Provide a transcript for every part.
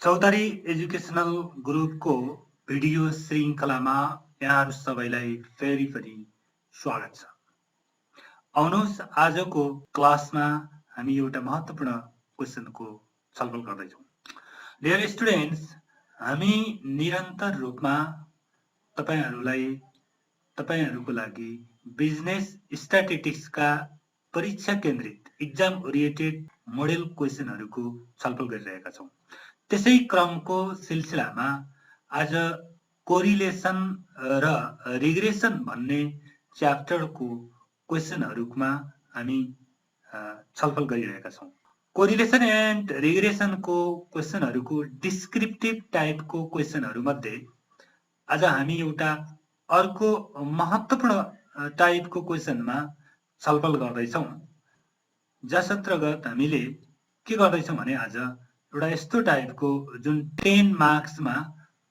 चौतारी एजुकेशनल ग्रुपको भिडियो श्रृङ्खलामा यहाँहरू सबैलाई फेरि पनि स्वागत छ। आउनुहोस् आजको क्लासमा हामी एउटा महत्त्वपूर्ण क्वेशनको छलफल गर्दैछौँ। डियर स्टुडेन्ट्स, हामी निरन्तर रूपमा तपाईहरूको लागि बिजनेस स्ट्याटिस्टिक्सका परीक्षा केन्द्रित एक्जाम ओरिएन्टेड मोडेल क्वेशनहरूको छलफल गरिरहेका छौँ। त्यसै क्रमको सिलसिलामा आज कोरिलेसन र रिग्रेसन भन्ने च्याप्टरको क्वेशनहरूमा हामी छलफल गरिरहेका छौँ। कोरिलेसन एन्ड रिग्रेसनको क्वेशनहरूको डिस्क्रिप्टिभ टाइपको क्वेशनहरूमध्ये आज हामी एउटा अर्को महत्त्वपूर्ण टाइपको क्वेशनमा छलफल गर्दैछौँ, जस अन्तर्गत हामीले के गर्दैछौँ भने आज एउटा यस्तो टाइपको जुन 10 मार्क्समा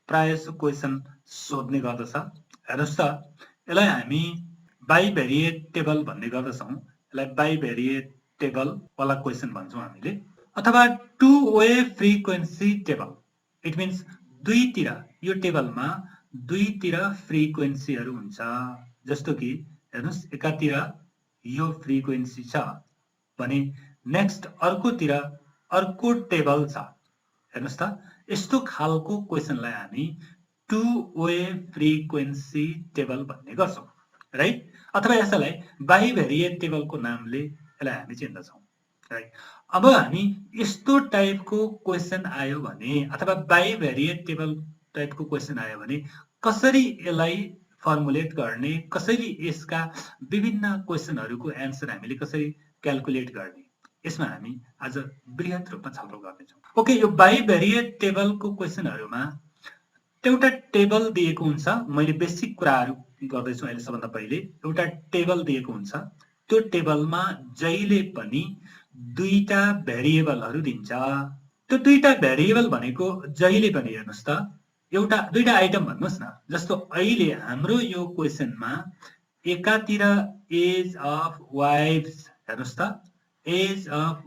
प्रायः क्वेशन सोध्ने गर्दछ। हेर्नुहोस् त, यसलाई हामी बाइभेरिएट टेबल भन्ने गर्दछौँ। यसलाई बाइभेरिएट टेबल वाला क्वेशन भन्छौँ हामीले, अथवा two way frequency table. It means दुईतिर, यो टेबलमा दुईतिर फ्रिक्वेन्सीहरू हुन्छ। जस्तो कि हेर्नुहोस्, एकातिर यो फ्रिक्वेन्सी छ भने नेक्स्ट अर्कोतिर अर्को टेबल छ। हेर्नुहोस् त, यस्तो खालको क्वेशनलाई हामी टु वे फ्रिक्वेन्सी टेबल भन्ने गर्छौँ, राइट? अथवा यसलाई बाइभेरिएट टेबलको नामले यसलाई हामी चिन्दछौँ, राइट? अब हामी यस्तो टाइपको क्वेशन आयो भने अथवा बाइभेरिएट टेबल टाइपको क्वेशन आयो भने कसरी यसलाई फर्मुलेट गर्ने, कसरी यसका विभिन्न क्वेशनहरूको एन्सर हामीले कसरी क्याल्कुलेट गर्ने, यसमा हामी आज बृहत रूपमा छलफल गर्नेछौँ। ओके, यो बाइभेरिएट टेबलको क्वेशनहरूमा एउटा टेबल दिएको हुन्छ। मैले बेसिक कुराहरू गर्दैछु अहिले। सबभन्दा पहिले एउटा टेबल दिएको हुन्छ। त्यो टेबलमा जहिले पनि दुईटा भेरिएबलहरू दिन्छ। त्यो दुईटा भेरिएबल भनेको जहिले पनि हेर्नुहोस् त, दुईटा आइटम भन्नुहोस् न। जस्तो अहिले हाम्रो यो क्वेशनमा एकातिर एज अफ वाइफ्स, हेर्नुहोस् त, एज अफ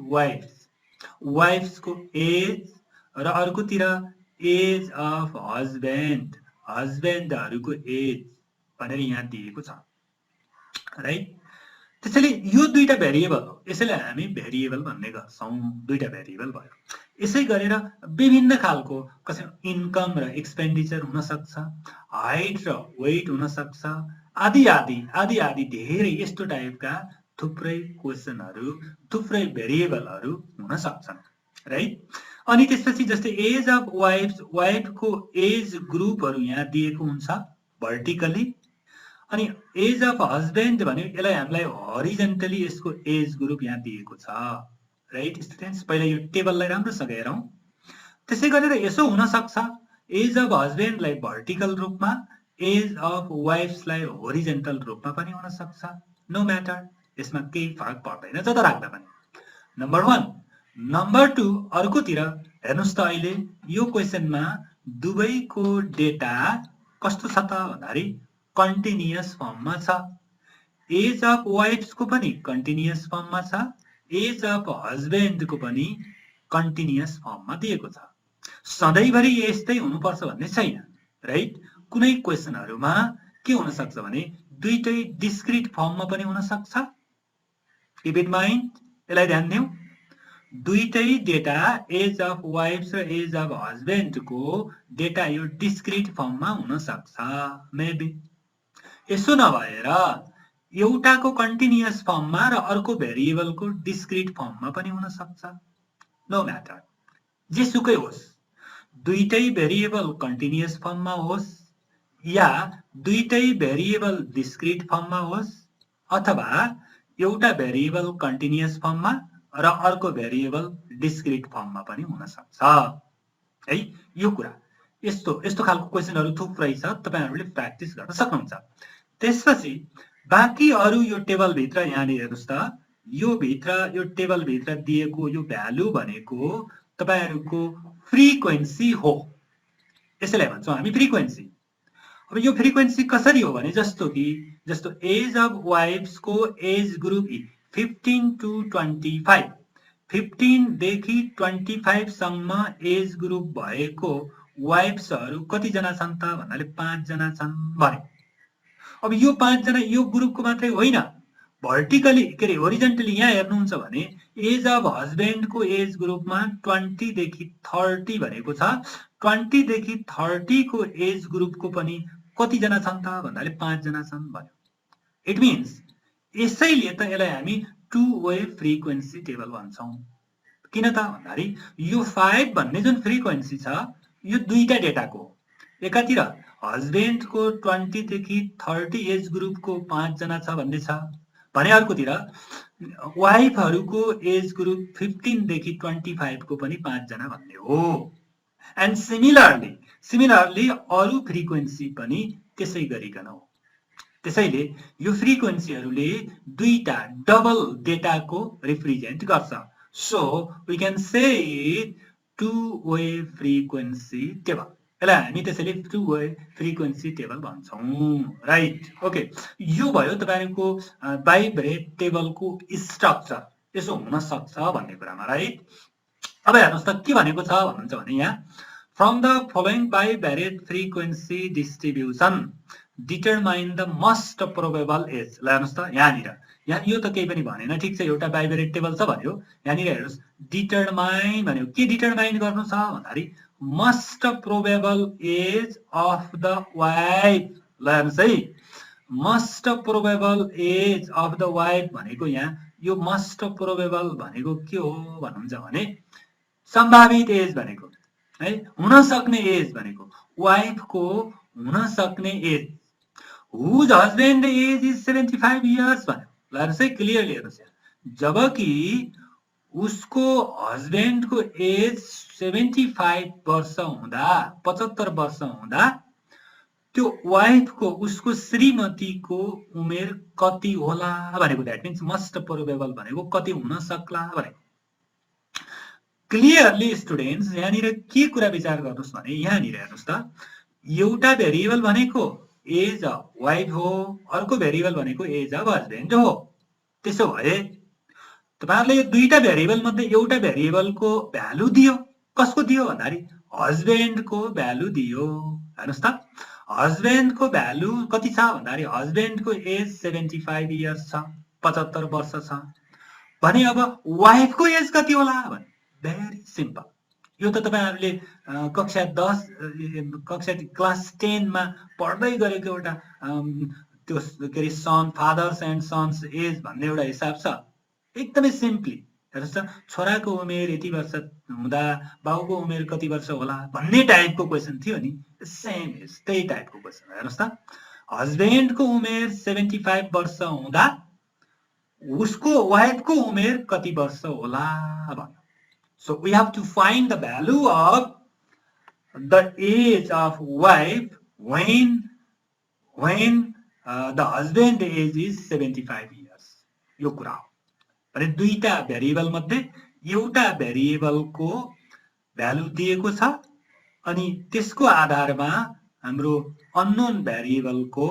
वाइफ्सको एज, र अर्कोतिर एज अफ हस्बेन्डहरूको एज भनेर यहाँ दिएको छ, राइट? त्यसैले यो दुईटा भेरिएबल हो, यसैलाई हामी भेरिएबल भन्ने गर्छौँ। दुईटा भेरिएबल भयो। यसै गरेर विभिन्न खालको कसै इन्कम र एक्सपेन्डिचर हुन सक्छ, हाइट र वेट हुन सक्छ, आदि आदि आदि आदि धेरै यस्तो टाइपका थुप्रै क्वेशनहरू, थुप्रै भेरिएबलहरू हुन सक्छन्, राइट? अनि त्यसपछि जस्तै एज अफ वाइफको एज ग्रुपहरू यहाँ दिएको हुन्छ भर्टिकली, अनि एज अफ हस्बेन्ड भन्यो यसलाई हामीलाई हरिजेन्टली यसको एज ग्रुप यहाँ दिएको छ, राइट स्टुडेन्ट्स? पहिला यो टेबललाई राम्रोसँग हेरौँ। त्यसै गरेर यसो हुन सक्छ, एज अफ हस्बेन्डलाई भर्टिकल रूपमा, एज अफ वाइफ्सलाई होरिजेन्टल रूपमा पनि हुन सक्छ। नो म्याटर, यसमा केही फरक पर्दैन जता राख्दा पनि। नम्बर 1। नम्बर 2, अर्कोतिर हेर्नुहोस् त, अहिले यो क्वेशनमा दुवैको डेटा कस्तो छ त भन्दाखेरि कन्टिन्युअस फर्ममा छ। एज अफ वाइफ्सको पनि कन्टिन्युअस फर्ममा छ, एज अफ हस्बेन्डको पनि कन्टिन्युअस फर्ममा दिएको छ। सधैँभरि यस्तै हुनुपर्छ भन्ने छैन, राइट? कुनै क्वेशनहरूमा के हुन सक्छ भने दुईटै डिस्क्रिट फर्ममा पनि हुन सक्छ। किप इन माइन्ड, यसलाई ध्यान दिउँ। दुईटै डेटा एज अफ वाइफ्स र एज अफ हस्बेन्डको डेटा यो डिस्क्रिट फर्ममा हुन सक्छ, मेबी। यसो नभएर एउटाको कन्टिन्युअस फर्ममा र अर्को भेरिएबलको डिस्क्रिट फर्ममा पनि हुन सक्छ। नो म्याटर, जेसुकै होस्, दुईटै भेरिएबल कन्टिन्युअस फर्ममा होस् या दुईटै भेरिएबल डिस्क्रिट फर्ममा होस्, अथवा एउटा भेरिएबल कन्टिन्युअस फर्ममा र अर्को भेरिएबल डिस्क्रिट फर्ममा पनि हुन सक्छ, है? यो कुरा यस्तो खालको क्वेशनहरू थुप्रै छ, तपाईहरुले प्र्याक्टिस गर्न सक्नुहुन्छ। त्यसपछि बाँकी अरु यो टेबल भित्र यहाँनिर हेर्नुस् त, यो टेबल भित्र दिएको यो भ्यालु भनेको तपाईहरुको फ्रिक्वेन्सी हो। यसैलाई भन्छौं हामी फ्रिक्वेन्सी। अब यो फ्रिक्वेन्सी कसरी हो भने जस्तो एज अफ वाइफ्स को एज ग्रुप 15 to 25, 15 देखि 25 सम्म एज ग्रुप भएको वाइफ्सहरु कति जना छन् त भन्नाले 5 जना छन् भने अब यो 5 जना यो ग्रुपको मात्रै होइन भर्टिकली के रे होरिजन्टली यहाँ हेर्नुहुन्छ भने एज अफ हस्बेन्डको एज ग्रुपमा 20 देखि 30 भनेको छ 20 देखि 30 को एज ग्रुपको पनि कति जना छन् त भन्नाले 5 जना छन् भन्यो इट मिन्स यसैले त यसलाई हामी टु वे फ्रिक्वेन्सी टेबल भन्छौं किन त भन्दाखेरि यो 5 भन्ने जुन फ्रिक्वेन्सी छ यो दुईटा डेटाको एकातिर हस्बेन्डको 20 देखि 30 एज ग्रुपको 5 जना छ भन्ने छ भने अर्कोतिर वाइफहरुको एज ग्रुप 15 देखि 25 को पनि 5 जना भन्ने हो एन्ड सिमिलरली अरु फ्रिक्वेन्सी पनि त्यसै गरिकन हो त्यसैले यो फ्रिक्वेन्सीहरुले दुईटा डबल डेटाको रिप्रेजेन्ट गर्छ so we can say two way frequency table यसलाई हामी त्यसैले टु वे फ्रिक्वेन्सी टेबल भन्छौं राइट ओके यो भयो तपाईहरुको बाइब्रेट टेबलको स्ट्रक्चर यसो हुन सक्छ भन्ने कुरामा राइट अब हेर्नुस् त के भनेको छ भन्नुहुन्छ भने यहाँ from the following bivariate frequency distribution determine the most probable age ल हेर्नुस् त यहाँ यो त केही पनि भनेन ठीक छ एउटा बाइब्रेट टेबल छ भन्यो यहाँनिर हेर्नुस् डिटरमाइन भन्यो के डिटरमाइन गर्नु छ भन्दाखेरि most probable age of the wife ल हेर्नुस् है most probable age of the wife भनेको यहाँ यो मोस्ट प्रोबेबल भनेको के हो भन्नुहुन्छ भने सम्भावित एज भनेको है हुन सक्ने एज भनेको वाइफको हुन सक्ने as whose husband age is 75 years भन्यो ल हेर्नुस् है क्लियरली हेर्नुस् जबकि उसको हस्बेन्डको एज 75 वर्ष हुँदा 75 वर्ष हुँदा त्यो वाइफको उसको श्रीमतीको उमेर कति होला भनेको दैट मीन्स मोस्ट प्रोबेबल भनेको कति हुन सक्ला भनेको क्लियरली स्टुडेन्ट्स यहाँनिर के कुरा विचार गर्नुस् भने यहाँनिर हेर्नुस् त एउटा भेरिएबल भनेको एज अफ वाइफ हो अर्को भेरिएबल भनेको एज अफ हस्बेन्ड हो त्यसो भए तपाईहरुले यो दुईटा भेरिएबल मध्ये एउटा भेरिएबलको भ्यालु दियो कसको दियो भन्दाखेरि हस्बेन्डको भ्यालु दियो हेर्नुस् त हस्बेन्डको भ्यालु कति छ भन्दाखेरि हस्बेन्डको एज 75 इयर्स छ 75 वर्ष छ भने अब वाइफको एज कति होला भने भेरी सिम्पल यो त तपाईहरुले कक्षा 10 कक्षा क्लास 10 मा पढ्दै गरेको एउटा त्यो के रे सन फादर्स एन्ड सन्स एज भन्ने एउटा हिसाब छ एकदमै सिम्पली हेर्नुस् त छोराको उमेर यति वर्ष हुँदा बाउको उमेर कति वर्ष होला भन्ने टाइपको क्वेशन थियो नि सेम इज त्यही टाइपको क्वेशन हेर्नुस् त हस्बेन्डको उमेर 75 वर्ष हुँदा उसको वाइफको उमेर कति वर्ष होला भन्यो So we have to find the value of the age of wife when the husband age is 75 years. यो कुरा हो भने दुईटा भेरिएबल मध्ये एउटा भेरिएबलको भ्यालु दिएको छ अनि त्यसको आधारमा हाम्रो अननोन भेरिएबलको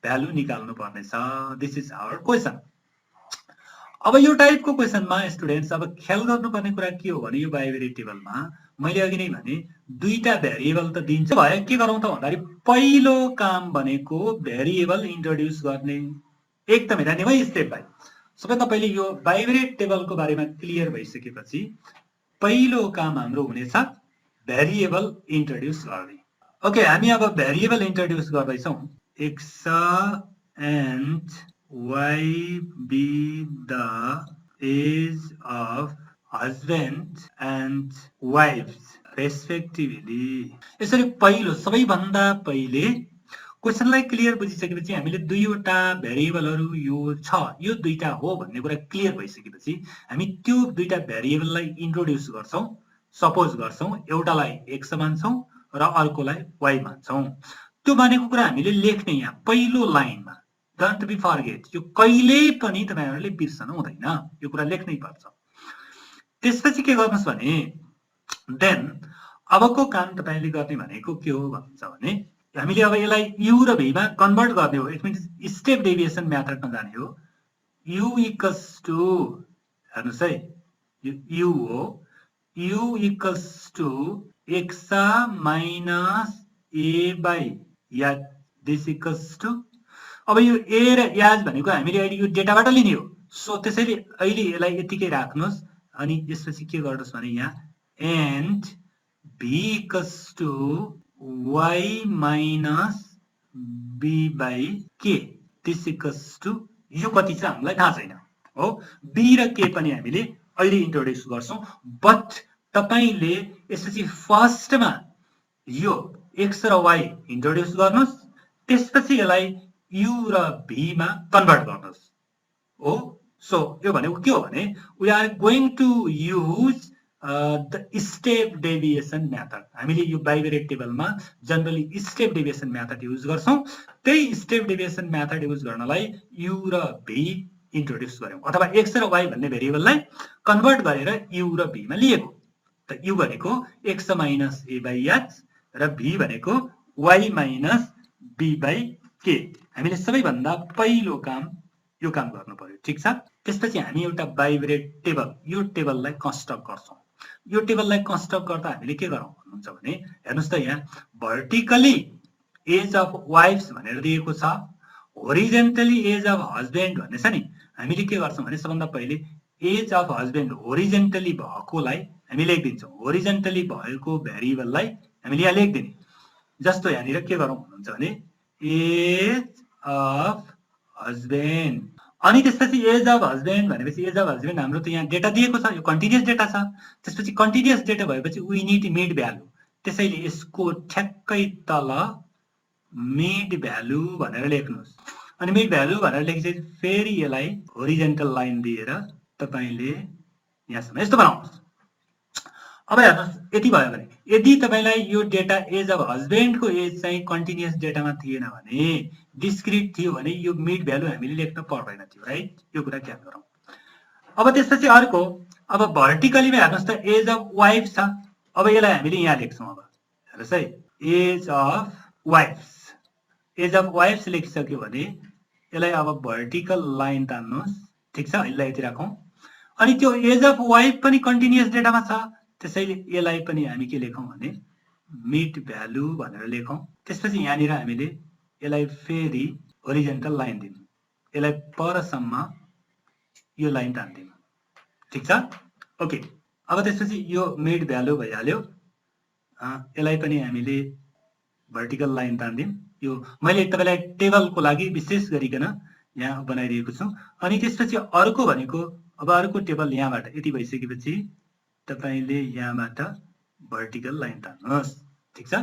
भ्यालु निकाल्नु पर्ने छ दिस इज आवर क्वेशन अब यो टाइपको क्वेशनमा स्टुडेन्ट्स अब ख्याल गर्नुपर्ने कुरा के हो भने यो बाइब्रेट टेबलमा मैले अघि नै भने दुईटा भेरिएबल त दिन्छ भयो के गरौँ त भन्दाखेरि पहिलो काम भनेको भेरिएबल इन्ट्रोड्युस गर्ने एकदमै रानीमै स्टेप बाइ सबैभन्दा पहिले यो बाइब्रेट टेबलको बारेमा क्लियर भइसकेपछि पहिलो काम हाम्रो हुनेछ भेरिएबल इन्ट्रोड्युस गर्ने ओके हामी अब भेरिएबल इन्ट्रोड्युस गर्दै छौं x and y be the age of husband and wives respectively यसरी पहिलो सबैभन्दा पहिले क्वेशनलाई क्लियर बुझिसकेपछि हामीले दुईवटा भेरिएबलहरु यो छ यो दुईटा हो भन्ने कुरा क्लियर भइसकेपछि हामी त्यो दुईटा भेरिएबललाई इन्ट्रोड्युस गर्छौं सपोज गर्छौं एउटालाई x मान्छौं र अर्कोलाई y मान्छौं त्यो मानेको कुरा हामीले लेख्ने यहाँ पहिलो लाइनमा डोन्ट बी फरगेट यो कहिल्यै पनि तपाईहरुले बिर्सनु हुँदैन यो कुरा लेख्नै पर्छ त्यसपछि के गर्नुस् भने देन अबको काम तपाईले गर्ने भनेको के हो भन्छ भने हामीले अब यसलाई u र v मा कन्भर्ट गर्ने हो इट मिन्स स्टेप डेभिएसन मेथडमा जाने हो u इक्वल्स टु हेर्नुस् है यु हो, u equals to x minus a by याद, दिस इक्वल्स टु, अब यो ए र याज भनेको हामीले अहिले यो डेटाबाट लिने हो, सो त्यसैले अहिले यसलाई यतिकै राख्नुहोस् अनि यसपछि के गर्नुहोस् भने यहाँ and b equals to y minus b by k, this equals to, यो कति छ हामीलाई थाहा छैन हो, बी र के पनि हामीले अहिले इन्ट्रोड्युस गर्छौं, बट तपाईले यसपछि फर्स्टमा यो एक्स र वाई इन्ट्रोड्युस गर्नुहोस्, त्यसपछि यसलाई यु र भी मा कन्भर्ट गर्नुहोस् हो। सो यो भनेको के हो भने we are going to use the step deviation method, हामीले यो बाइभेरिएट टेबलमा generally step deviation method use गर्छौं, त्यही स्टेप डेभिएसन मेथड युज गर्नलाई यु र भी इन्ट्रोड्युस गर्यौं, अथवा एक्स र वाई भन्ने भेरिएबललाई कन्भर्ट गरेर यु र भी मा लिएको, त यु भनेको x minus a by H र भी भनेको वाई माइनस बी बाई के, हामीले सबैभन्दा पहिलो काम यो काम गर्नु पर्यो, ठीक छ। त्यसपछि हामी एउटा बाइभेरिएट टेबल, यो टेबललाई कन्स्ट्रक्ट गर्छौं, यो टेबललाई कन्स्ट्रक्ट गर्दा हामीले के गरौँ भन्नुहुन्छ भने हेर्नुस् त यहाँ भर्टिकली एज अफ वाइफ्स भनेर दिएको छ, होरिजेन्टली एज अफ हस्बेन्ड भन्ने छ नि, हामीले के गर्छौं भने सबभन्दा पहिले एज अफ हस्बेन्ड होरिजेन्टली भएकोलाई हामी लेखिदिन्छौं, होरिजेन्टली भएको भेरिएबललाई हामीले यहाँ लेखिदिने, जस्तो यहाँनिर के गरौँ भन्नुहुन्छ भने एज अफ हस्बेन्ड, अनि त्यसपछि एज अफ हस्बेन्ड भनेपछि एज अफ हस्बेन्ड हाम्रो त यहाँ डेटा दिएको छ, यो कन्टिन्युअस डेटा छ, त्यसपछि कन्टिन्युअस डेटा भएपछि वी निड मिड भ्यालु, त्यसैले यसको ठ्याक्कै तल मिड भ्यालु भनेर लेख्नुहोस्, अनि मिड भ्यालु भनेर लेखेपछि फेरि यसलाई होरिजेन्टल लाइन दिएर तपाईले यहाँसम्म यस्तो बनाउनुहोस्। अब हेर्नुहोस् यति भयो भने यदि तपाईलाई यो डेटा एज अफ हस्बेन्डको एज चाहिँ कन्टिन्युअस डेटामा थिएन भने, डिस्क्रिट थियो भने यो मिड भ्यालु हामीले लेख्न पर्दैन थियो, राइट, यो कुरा ख्याल गरौँ। अब त्यसपछि अर्को, अब भर्टिकलीमा हेर्नुहोस् त एज अफ वाइफ छ, अब यसलाई हामीले यहाँ लेख्छौँ, अब हेर्नुहोस् है age of wife's, age of wife's लेखिसक्यो भने यसलाई अब भर्टिकल लाइन तान्नुहोस्, ठिक छ, यसलाई यति राखौँ, अनि त्यो एज अफ वाइफ पनि कन्टिन्युअस डेटामा छ, त्यसैले यसलाई पनि हामी के लेखौँ भने मिड भ्यालु भनेर लेखौँ, त्यसपछि यहाँनिर हामीले यसलाई फेरि होरिजेन्टल लाइन दिउँ, यसलाई परसम्म यो लाइन तान्दिउँ, ठिक छ, ओके। अब त्यसपछि यो मिड भ्यालु भइहाल्यो, यसलाई पनि हामीले भर्टिकल लाइन तान्दिउँ, यो मैले तपाईलाई टेबलको लागि विशेष गरिकन यहाँ बनाइदिएको छु। अनि त्यसपछि अर्को भनेको अब अर्को टेबल यहाँबाट यति भइसकेपछि तपाईले यहाँबाट भर्टिकल लाइन तान्नुहोस्, ठिक छ।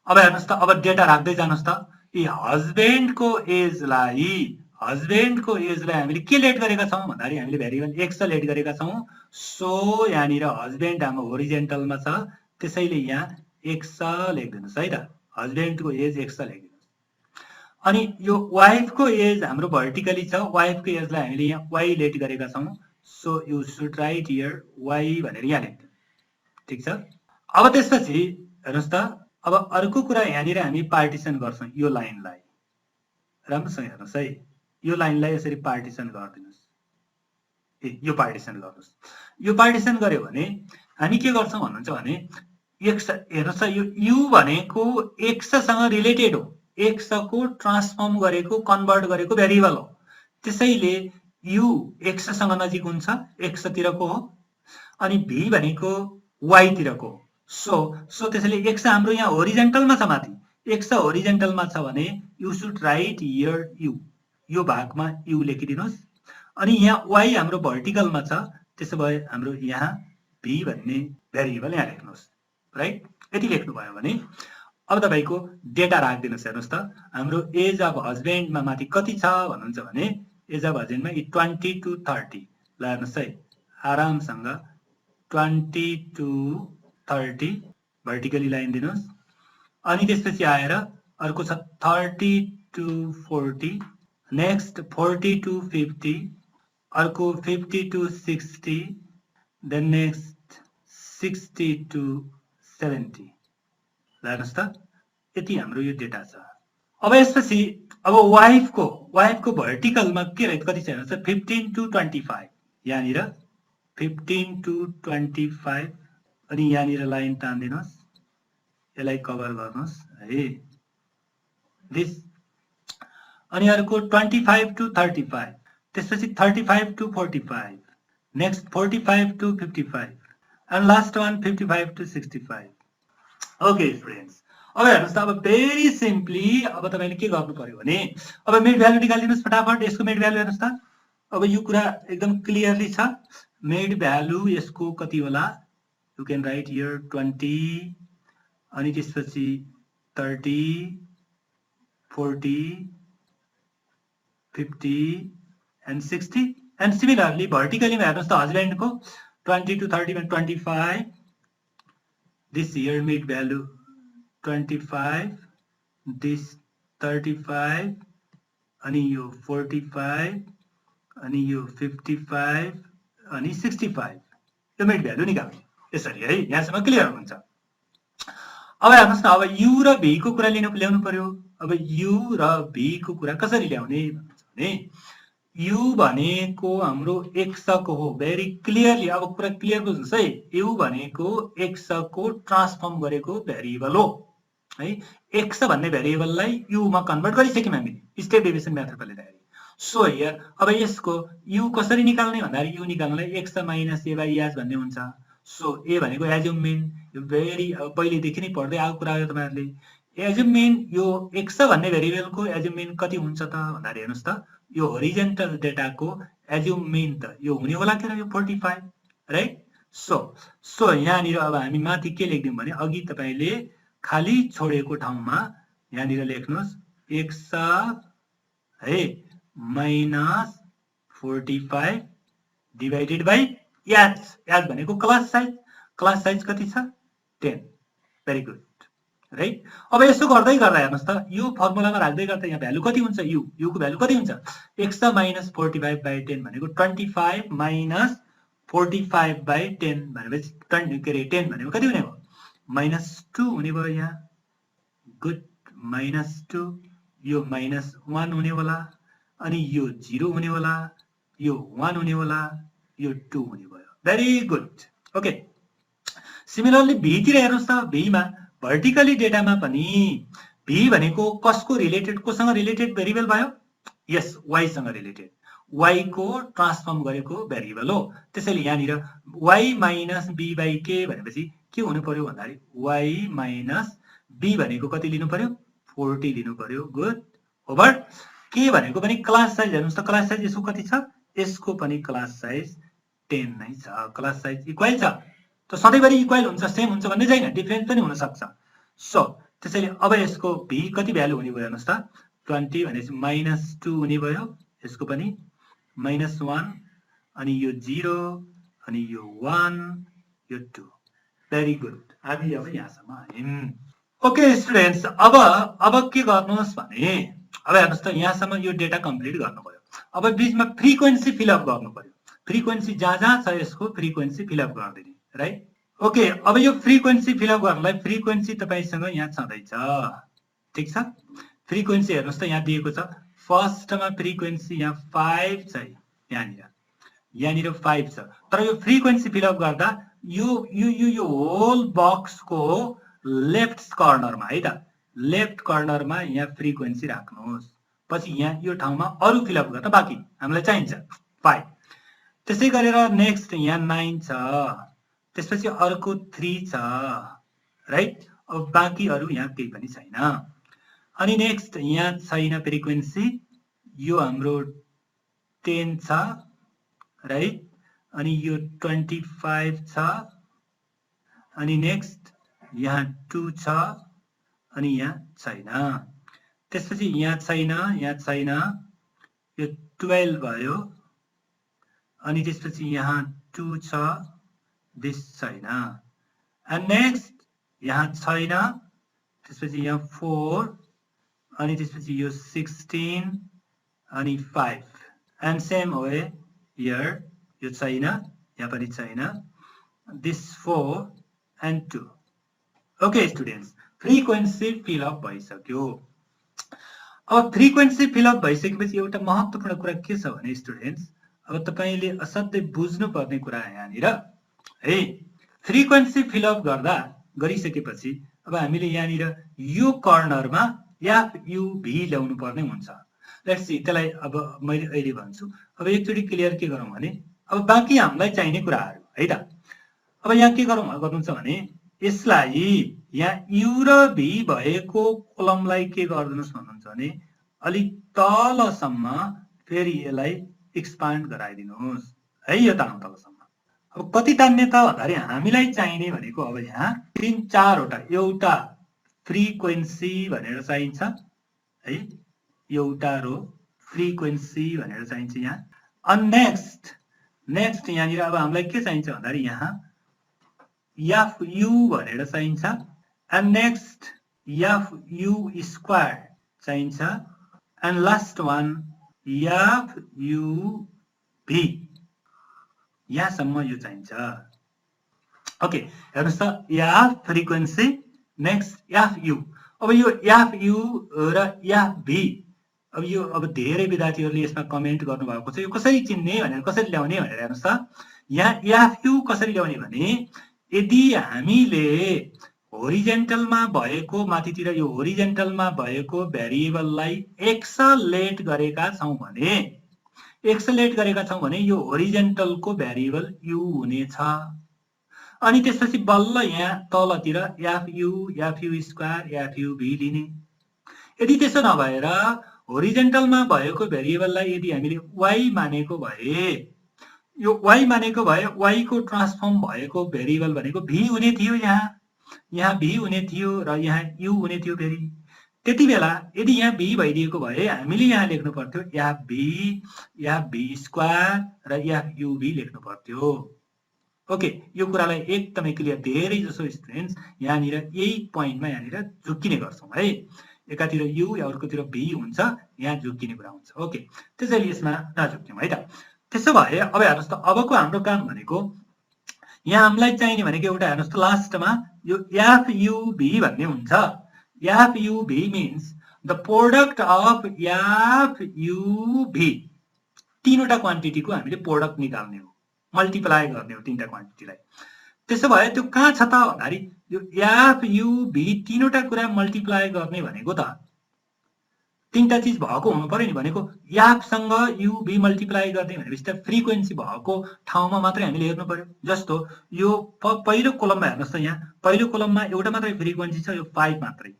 अब हेर्नुहोस् त, अब डेटा राख्दै जानुहोस् त, यी हस्बेन्डको एजलाई हामीले के लेट गरेका छौँ भन्दाखेरि हामीले भेरिएबल एक्स लेट गरेका छौँ, सो यहाँनिर हस्बेन्ड हाम्रो होरिजेन्टलमा छ, त्यसैले यहाँ एक्स लेखिदिनुहोस् है त, हस्बेन्डको एज एक्स लेखिदिनुहोस्। अनि यो वाइफको एज हाम्रो भर्टिकली छ, वाइफको एजलाई हामीले यहाँ वाई लेट गरेका छौँ, so you should write here y भनेर यहाँ लेख्दिउँ, ठिक छ। अब त्यसपछि हेर्नुहोस् त, अब अर्को कुरा यहाँनिर हामी पार्टिसन गर्छौँ, यो लाइनलाई राम्रोसँग हेर्नुहोस् है, यो लाइनलाई यसरी पार्टिसन गरिदिनुहोस्, यो पार्टिसन गर्नुहोस्, यो पार्टिसन गर्यो भने हामी के गर्छौँ भन्नुहुन्छ भने एक्स, हेर्नुहोस् त, यो यु भनेको एक्ससँग रिलेटेड हो, एक्सको ट्रान्सफर्म गरेको कन्भर्ट गरेको भेरिएबल हो, त्यसैले यु एक्ससँग नजिक हुन्छ, एक्सतिरको हो, अनि भी भनेको वाई तिरको हो, सो त्यसैले एक्स हाम्रो यहाँ होरिजेन्टलमा छ, माथि एक्स होरिजेन्टलमा छ भने you should write here you, यो भागमा यु लेखिदिनुहोस्, अनि यहाँ वाई हाम्रो भर्टिकलमा छ, त्यसो भए हाम्रो यहाँ भी भन्ने भेरिएबल यहाँ लेख्नुहोस्, राइट, यति लेख्नुभयो भने अब तपाईको डेटा राखिदिनुहोस्। हेर्नुहोस् त, हाम्रो एज अफ हस्बेन्डमा माथि कति छ भन्नुहुन्छ भने एज अफ हस्बेन्डमा 20 to 30, ल हेर्नुहोस् है, आरामसँग 20 to 30 भर्टिकली लाइन दिनुहोस्, अनि त्यसपछि आएर अर्को छ 30 to 40, नेक्स्ट 40 to 50, अर्को 50 to 60, देन नेक्स्ट 60 to 70, ल हेर्नुहोस् त, यति हाम्रो यो डेटा छ। अब यसपछि अब वाइफको भर्टिकलमा के कति छ हेर्नुहोस् त, 15 to 25, यहाँनिर 15 to 25 अनि यहाँनिर लाइन तान्दिनुहोस्, यसलाई कभर गर्नुहोस् है दिस। अनि अर्को 25 to 35, त्यसपछि 35 to 45, next 45 to 55 and last one 55 to 65. Okay students, अब हेर्नुहोस् त, अब भेरी सिम्पली अब तपाईले के गर्नु पर्यो भने अब मिड भ्यालु निकालिदिनुस् फटाफट। यसको मिड भ्यालु हेर्नुहोस् त, अब यो कुरा एकदम क्लियरली छ। मिड भ्यालु यसको कति होला, यु क्यान राइट हियर 20 अनि त्यसपछि 30 40 50 and 60 and similarly vertically हेर्नुहोस् त, हस्बैंड को 20 to 30 and 25, this here mid value 25, this 35 अनि यो 45 अनि यो 55 अनि 65, यो मिड भ्यालु निकाल्नु यसरी है। यहाँसम्म क्लियर हुन्छ। अब हेर्नुहोस् न, अब u र v को कुरा ल्याउनु पर्यो। अब u र v को कुरा कसरी ल्याउने भने u भनेको हाम्रो x को हो, भेरी क्लियरली अब कुरा क्लियर बुझ्नुस् है। u भनेको x को ट्रान्सफर्म गरेको भेरिएबल हो है। x भन्ने भेरिएबललाई u मा कन्भर्ट गरिसक्यौं हामीले स्टेप डेभिएसन मेथडले गर्दाखेरि। सो हियर अब यसको u कसरी निकाल्ने भन्दाखेरि u निकाल्नलाई x minus a by s भन्ने हुन्छ। सो a भनेको एज्युम मिन, यो भेरी पहिलेदेखि नै पढ्दै आएको कुरा हो तपाईहरुले। एज्युम मिन यो x भन्ने भेरिएबलको एज्युम मिन कति हुन्छ त भन्दाखेरि हेर्नुस् त, यो होरिजेन्टल डेटाको एज्युम मिन त यो हुने होला के यो 45 राइट। सो यहाँनिर अब हामी माथि के लेख्दियौं भने अघि तपाईले खाली छोडेको ठाउँमा यहाँनिर लेख्नुस् x है minus 45 divided by h। h भनेको क्लास साइज कति छ 10। Very good right. अब यसो गर्दै गर्दा हेर्नुस् त, यो फर्मुलामा राख्दै गर्दा यहाँ भ्यालु कति हुन्छ, u को भ्यालु कति हुन्छ, x माइनस 45 बाइ 10 भनेको 25 माइनस 45 बाइ 10 भनेपछि के रे 10 भनेको कति हुने भयो, माइनस 2 हुने भयो यहाँ। गुड, माइनस 2, यो माइनस 1 हुने होला अनि यो 0 हुने होला, यो 1 हुने होला, यो 2 हुने भयो। Very good. Okay, similarly v तिर हेर्नुस् त, v मा भर्टिकली डेटामा पनि v भनेको कसको रिलेटेड, कोसँग रिलेटेड भेरिएबल भयो, यस y सँग रिलेटेड, y को ट्रान्सफर्म गरेको भेरिएबल हो। त्यसैले यहाँनिर y minus b by k भनेपछि के हुनु पर्यो भन्दाखेरि y माइनस b भनेको कति लिनु पर्यो, 40 लिनु पर्यो। गुड, ओभर k भनेको पनि क्लास साइज हेर्नुस् त, क्लास साइज यसको कति छ, यसको पनि क्लास साइज 10 नै छ। क्लास साइज इक्वल छ, त सधैँभरि इक्वल हुन्छ सेम हुन्छ भन्ने छैन, डिफरेन्स पनि हुन सक्छ। सो त्यसैले अब यसको v कति भ्यालु हुने भयो हेर्नुस् त, 20 भनेपछि माइनस 2 हुने भयो, यसको पनि माइनस 1 अनि यो 0 अनि यो 1 यो 2। भेरी गुड, हामी अब यहाँसम्म आयौं। ओके स्टुडेन्ट्स, अब के गर्नुहोस् भने अब हेर्नुस् त, यहाँसम्म यो डेटा कम्प्लिट गर्नु पर्यो। अब बीचमा फ्रिक्वेन्सी फिलअप गर्नु पर्यो, फ्रिक्वेन्सी जहाँ छ यसको फ्रिक्वेन्सी फिलअप गरिदिने राइट। ओके, अब यो फ्रिक्वेन्सी फिलअप गर्नलाई फ्रिक्वेन्सी तपाईसँग यहाँ छँदैछ, ठीक छ। फ्रिक्वेन्सी हेर्नुस् त यहाँ दिएको छ, फर्स्टमा फ्रिक्वेन्सी यहाँ 5 छ, यहाँनिर 5 छ। तर यो फ्रिक्वेन्सी फिलअप गर्दा यो होल बक्सको लेफ्ट कर्नरमा है त, लेफ्ट कर्नरमा यहाँ फ्रिक्वेन्सी राख्नुहोस्। पछि यहाँ यो ठाउँमा अरु फिलअप गर्न बाँकी हामीलाई चाहिन्छ 5। त्यसै गरेर नेक्स्ट यहाँ 9 छ, त्यसपछि अर्को 3 छ राइट। अब बाँकी अरु यहाँ केही पनि छैन। अनि नेक्स्ट यहाँ छैन फ्रिक्वेन्सी, यो हाम्रो 10 छ राइट, अनि यो 25 छ, अनि नेक्स्ट यहाँ 2 छ, अनि यहाँ छैन। त्यसपछि यहाँ छैन, यो 12 भयो, अनि त्यसपछि यहाँ 2 छ, दिस छैन। एन्ड नेक्स्ट यहाँ छैन, त्यसपछि यहाँ 4, अनि त्यसपछि यो 16 अनि 5 एन्ड सेम वे हियर, यो छैन, यहाँ पनि छैन, this 4 and 2। Okay students, frequency fill up भइसक्यो। अब फ्रिक्वेन्सी फिलअप भइसकेपछि एउटा महत्त्वपूर्ण कुरा के छ भने स्टुडेन्ट्स, अब तपाईले असाध्यै बुझ्नु पर्ने कुरा यहाँनिर है फ्रिक्वेन्सी फिलअप गर्दा गरिसकेपछि अब हामीले यहाँनिर यो कर्नरमा एफ यु भी ल्याउनु पर्ने हुन्छ। लेट्स सी त्यसलाई अब मैले अहिले भन्छु। अब एकचोटि क्लियर के गरौँ भने अब बाँकी हामीलाई चाहिने कुराहरू है त। अब यहाँ के गरौँ गर्नुहुन्छ भने यसलाई यहाँ यु र भी भएको कोलमलाई के गरिदिनुहोस् भन्नुहुन्छ भने अलिक तलसम्म फेरि यसलाई एक्सपान्ड गराइदिनुहोस् है यो तलसम्म। अब कति तान्ने त भन्दाखेरि हामीलाई चाहिने भनेको अब यहाँ 3-4वटा एउटा फ्रिक्वेन्सी भनेर चाहिन्छ है एउटा रो फ्रिक्वेन्सी भनेर चाहिन्छ यहाँ। अनि नेक्स्ट यहाँनिर अब हामीलाई के चाहिन्छ भन्दाखेरि यहाँ एफ यु भनेर चाहिन्छ and next f u square चाहिन्छ and last one f u v यहाँसम्म यो चाहिन्छ। ओके हेर्नुहोस् त f frequency next f u. अब यो एफ यु र एफ भी अब यो अब धेरै विद्यार्थीहरूले यसमा कमेन्ट गर्नुभएको छ यो कसरी चिन्ने भनेर कसरी ल्याउने भनेर हेर्नुहोस् त। यहाँ एफ यु कसरी ल्याउने भने यदि हामीले होरिजेन्टलमा भएको माथितिर यो होरिजेन्टलमा भएको भेरिएबललाई एक्सलेट गरेका छौं भने यो होरिजेन्टलको भेरिएबल यु हुनेछ। अनि त्यसपछि बल्ल यहाँ तलतिर f u square f u v लिने। यदि त्यसो नभएर होरिजेन्टलमा भएको भेरिएबललाई यदि हामीले वाई मानेको भए यो वाई मानेको भए वाई को ट्रान्सफर्म भएको भेरिएबल भनेको भी हुने थियो यहाँ भी हुने थियो र यहाँ यु हुने थियो। फेरि त्यति बेला यदि यहाँ भी भइदिएको भए हामीले यहाँ लेख्नु पर्थ्यो एफ भी स्क्वायर र एफ यु भी लेख्नु पर्थ्यो। ओके यो कुरालाई एकदमै क्लियर धेरै जसो स्टुडेन्ट्स यहाँनिर यही पोइन्टमा यहाँनिर झुक्किने गर्छौं है। एकातिर यु या अर्कोतिर भी हुन्छ यहाँ झुक्किने कुरा हुन्छ। ओके त्यसैले यसमा नझुक्क्यौं है त। त्यसो भए अब हेर्नुहोस् त अबको हाम्रो काम भनेको यहाँ हामीलाई चाहिने भनेको एउटा हेर्नुहोस् त लास्टमा यो एफ यु भी भन्ने हुन्छ। F u v means the product of f u v तीनवटा क्वान्टिटीको हामीले प्रोडक्ट निकाल्ने हो मल्टिप्लाई गर्ने हो तीनटा क्वान्टिटीलाई। त्यसो भए त्यो कहाँ छ त भन्दाखेरि यो एफ यु भी तीनवटा कुरा मल्टिप्लाई गर्ने भनेको त तीनटा चीज भएको हुनु पर्यो नि। भनेको एफ सँग यु भी मल्टिप्लाई गर्ने भनेपछि त फ्रिक्वेन्सी भएको ठाउँमा मात्रै हामीले हेर्नु पर्यो। जस्तो यो पहिलो कोलममा हेर्नुहोस् त यहाँ पहिलो कोलममा एउटा मात्रै फ्रिक्वेन्सी छ यो 5 मात्रै।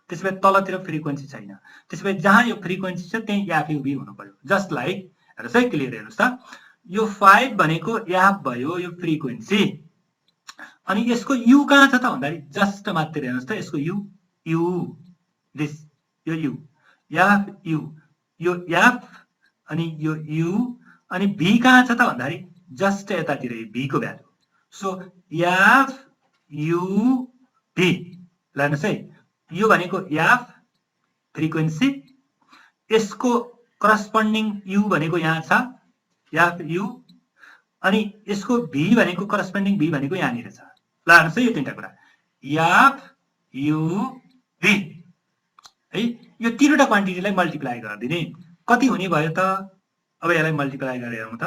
त्यसैले तलतिर फ्रिक्वेन्सी छैन। त्यसैले जहाँ यो फ्रिक्वेन्सी छ त्यही एफ यु भी हुनु पर्यो। जस्ट लाइक हेर्नुहोस् है क्लियर हेर्नुहोस् त यो 5 भनेको एफ भयो यो फ्रिक्वेन्सी। अनि यसको यु कहाँ छ त भन्दाखेरि जस्ट मात्र हेर्नुहोस् त यसको यु दिस यो यु एफ यु यो एफ अनि यो यु अनि भी कहाँ छ त भन्दाखेरि जस्ट यतातिर भी को भ्यालु। सो एफ यु भी हेर्नुहोस् है यो भनेको एफ फ्रिक्वेन्सी यसको करस्पोन्डिङ यु भनेको यहाँ छ एफ यु अनि यसको भी भनेको करस्पोन्डिङ भी भनेको यहाँनिर छ। ल हेर्नुहोस् है यो तीनटा कुरा एफ यु भी है यो तीनवटा क्वान्टिटीलाई मल्टिप्लाई गरिदिने कति हुने भयो त। अब यसलाई मल्टिप्लाई गरेर हेरौँ त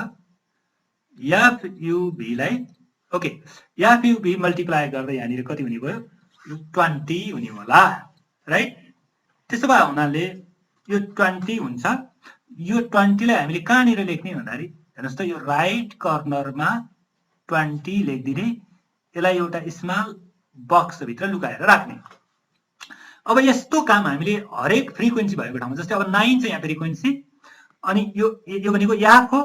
एफ यु भी लाई। Okay f u v multiply गर्दा यहाँनिर कति हुने भयो यो 20 हुने होला राइट। त्यसो भए हुनाले यो 20 हुन्छ। यो 20 लाई हामीले कहाँनिर लेख्ने भन्दाखेरि हेर्नुहोस् त यो राइट कर्नरमा 20 लेखिदिने यसलाई एउटा स्मल बक्स भित्र लुकाएर राख्ने। अब यस्तो काम हामीले हरेक फ्रिक्वेन्सी भएको ठाउँमा जस्तै अब 9 छ यहाँ फ्रिक्वेन्सी अनि यो भनेको एफ हो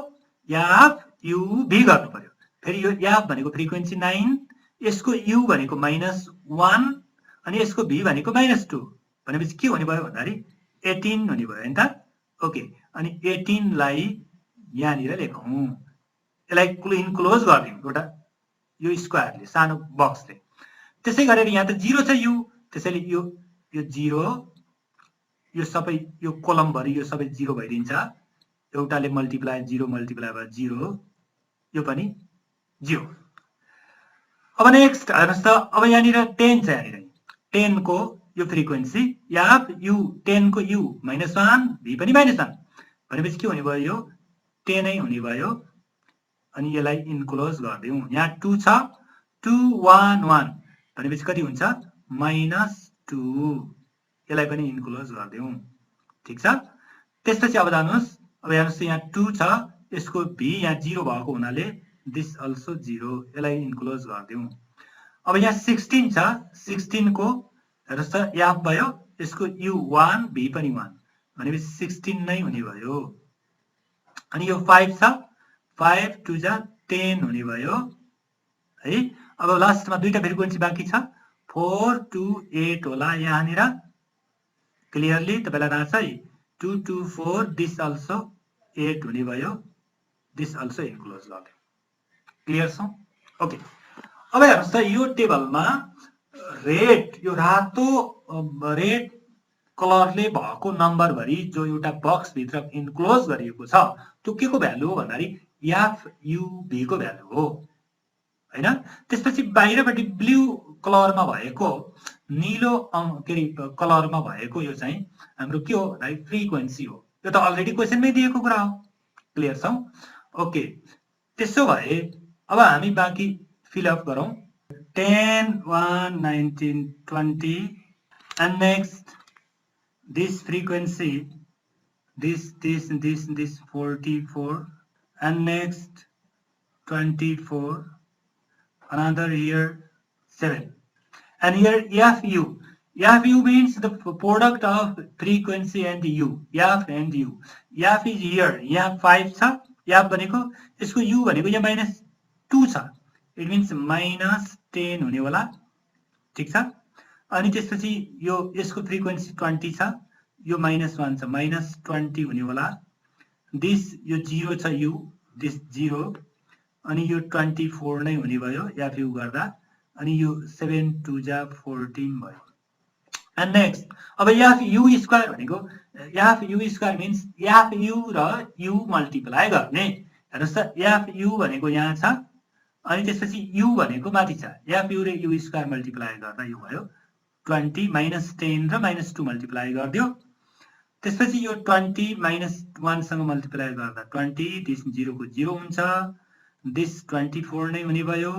एफ यु भी गर्नु पर्यो। फेरि यो एफ भनेको फ्रिक्वेन्सी 9 यसको यु भनेको -1 अनि यसको भी भनेको -2 भनेपछि के हुने भयो भन्दाखेरि 18 हुने भयो नि त। ओके अनि 18 लाई यहाँनिर लेखौँ यसलाई इन्क्लोज गरिदिउँ एउटा यो स्क्वायरले सानो बक्सले। त्यसै गरेर यहाँ त 0 छ यु त्यसैले यो 0 यो सबै यो कोलम भरि यो सबै 0 भइदिन्छ। एउटाले मल्टिप्लाई 0 मल्टिप्लाई भयो 0 यो पनि 0। अब नेक्स्ट हेर्नुहोस् त अब यहाँनिर 10 छ यहाँनिर 10 को यो फ्रिक्वेन्सी एफ यु 10 को यु -1 भी पनि -1 भनेपछि के हुने भयो यो 10 नै हुने भयो अनि यसलाई इन्क्लोज गर्दियौ यहाँ 2 छ 2 1 1 भनेपछि कति हुन्छ -2 यसलाई पनि इन्क्लोज गर्दियौ ठीक छ त्यसपछि अब जानुस् अब हेर्नुस् यहाँ 2 छ यसको v यहाँ 0 भएको हुनाले दिस अल्सो 0 यसलाई इन्क्लोज गर्दियौ अब यहाँ 16 छ 16 को हेर्नुस् त f भयो यसको u 1 v पनि 1 भनेपछि 16 नै हुने भयो अनि यो 5 छ 5 2 जा 10 हुने भयो है अब लास्टमा दुईटा फ्रिक्वेन्सी बाँकी छ 4 2 8 होला यहाँनिर क्लियरली तपाईलाई थाहा छ है 2 2 4 दिस अल्सो 8 हुने भयो दिस अल्सो इन्क्लोज गर्दियौ क्लियर छ ओके अब हेर्नुस् त यो टेबलमा रेड यो रातो रेड कलरले भएको नम्बर भरि जो एउटा बक्स भित्र इन्क्लोज गरिएको छ त्यो के को भ्यालु हो भन्दाखेरि FUV को भ्यालु हो हैन त्यसपछि बाहिरपट्टि ब्लू कलरमा भएको नीलो के रे कलरमा भएको यो चाहिँ हाम्रो के हो भन्दाखेरि फ्रिक्वेन्सी हो यो त अलरेडी क्वेशनमै दिएको कुरा हो क्लियर छ ओके त्यसो भए अब हामी बाँकी फिल अप गरौँ 10 1 19 20 and next this frequency this 44 and next 24 another here 7 and here FU means the product of frequency and U F and U F is here यहाँ 5 छ F भनेको यसको U भनेको यहाँ -2 छ it means -10 हुने होला ठीक छ अनि त्यसपछि यो यसको फ्रिक्वेन्सी 20 छ यो -1 छ -20 हुने होला दिस यो 0 छ U दिस 0 अनि यो 24 नै हुने भयो FU गर्दा अनि यो 7 2 जा 14 भयो and next अब FU स्क्वायर भनेको FU स्क्वायर means FU र U मल्टिप्लाई गर्ने हेर्नुस् त FU भनेको यहाँ छ अनि त्यसपछि U भनेको माथि छ FU र U स्क्वायर मल्टिप्लाई गर्दा यो भयो 20 -10 र -2 मल्टिप्लाई गर्दियो त्यसपछि यो 20 -1 सँग मल्टिप्लाई गर्दा 20 दिस 0 को 0 हुन्छ दिस 24 नै हुने भयो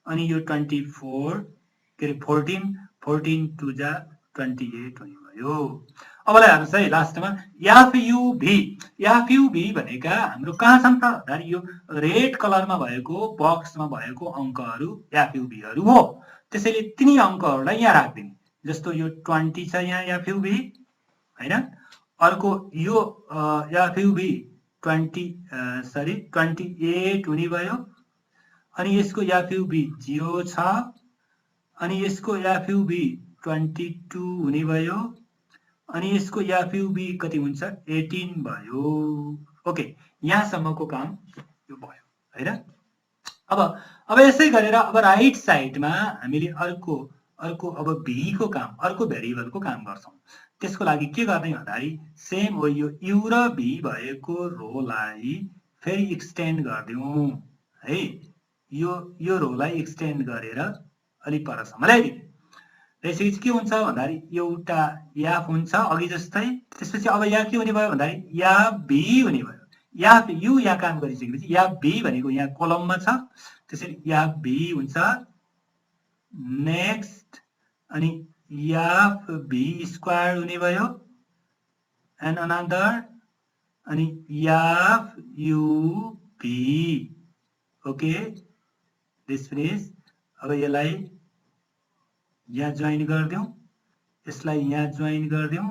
अनि यो 24 के रे 14 2 जा 28 हुने भयो अबलाई हेर्नुस् है लास्टमा FUV भनेका हाम्रो कहाँ छन् त भन्दाखेरि यो रेड कलरमा भएको बक्समा भएको अंकहरु FUV हरु हो त्यसैले तिनी अंकहरुलाई यहाँ राख्दिने जस्तो यो 20 छ यहाँ FUV हैन अर्को यो FUV 28 हुने भयो अनि यसको FUV 0 छ अनि यसको FUV 22 हुने भयो अनि यसको FUV कति हुन्छ 18 भयो ओके यहाँसम्मको काम यो भयो हैन अब यसै गरेर अब राइट साइडमा हामीले अर्को अब v को काम अर्को भेरिएबलको काम गर्छौं त्यसको लागि के गर्ने भन्दाखेरि सेम हो यो u र v भएको रोलाई फेरि एक्सटेन्ड गर्दियौ है यो रोलाई एक्सटेन्ड गरेर अलि परसम्म ल्याइदियौ त्यसपछि के हुन्छ भन्दाखेरि एउटा f हुन्छ अघि जस्तै त्यसपछि अब यहाँ के हुने भयो भन्दाखेरि f v हुने भयो f u यहाँ काम गरिसकेपछि f v भनेको यहाँ कोलममा छ त्यसैले f v हुन्छ नेक्स्ट अनि f v स्क्वायर हुने भयो एन्ड अनदर अनि f u v okay this finish अब यसलाई यहाँ जोइन गर्दियौ यसलाई यहाँ जोइन गर्दियौ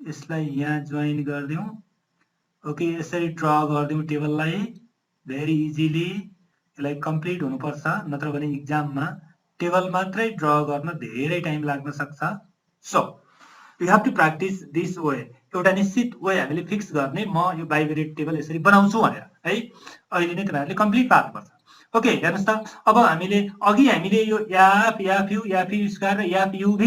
यसलाई यहाँ जोइन गर्दियौ ओके यसरी ड्रा गर्दियौ टेबललाई भेरी इजिली यसलाई कम्प्लिट हुनुपर्छ नत्र भने एक्जाममा टेबल मात्रै ड्रा गर्न धेरै टाइम लाग्न सक्छ so you have to practice this way एउटा निश्चित वे हामीले फिक्स गर्ने म यो बाइभेरिएट टेबल यसरी बनाउँछु भनेर है अहिले नै तपाईहरुले कम्प्लिट पार्नुपर्छ ओके हेर्नुस् त अब हामीले अघि हामीले यो FU स्क्वायर र FUV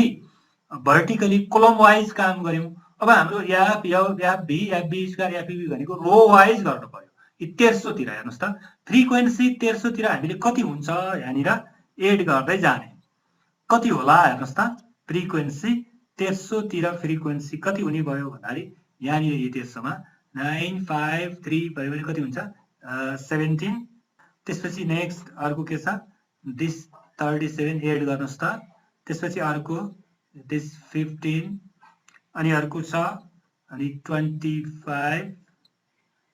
भर्टिकली कोलम वाइज काम गर्यौं अब हाम्रो FV स्क्वायर FUV भनेको रो वाइज गर्नु पर्यो यो तेर्सोतिर हेर्नुस् त फ्रिक्वेन्सी तेर्सोतिर हामीले कति हुन्छ यहाँनिर एड गर्दै जाने कति होला हेर्नुस् त फ्रिक्वेन्सी तेर्सोतिर फ्रिक्वेन्सी कति हुने भयो भन्दाखेरि यहाँनिर यो तेर्सोमा 9 5 3 भयो भने कति हुन्छ 17 त्यसपछि नेक्स्ट अर्को के छ दिस 37 एड गर्नुस् त त्यसपछि अर्को दिस 15 अनि अर्को छ अनि 25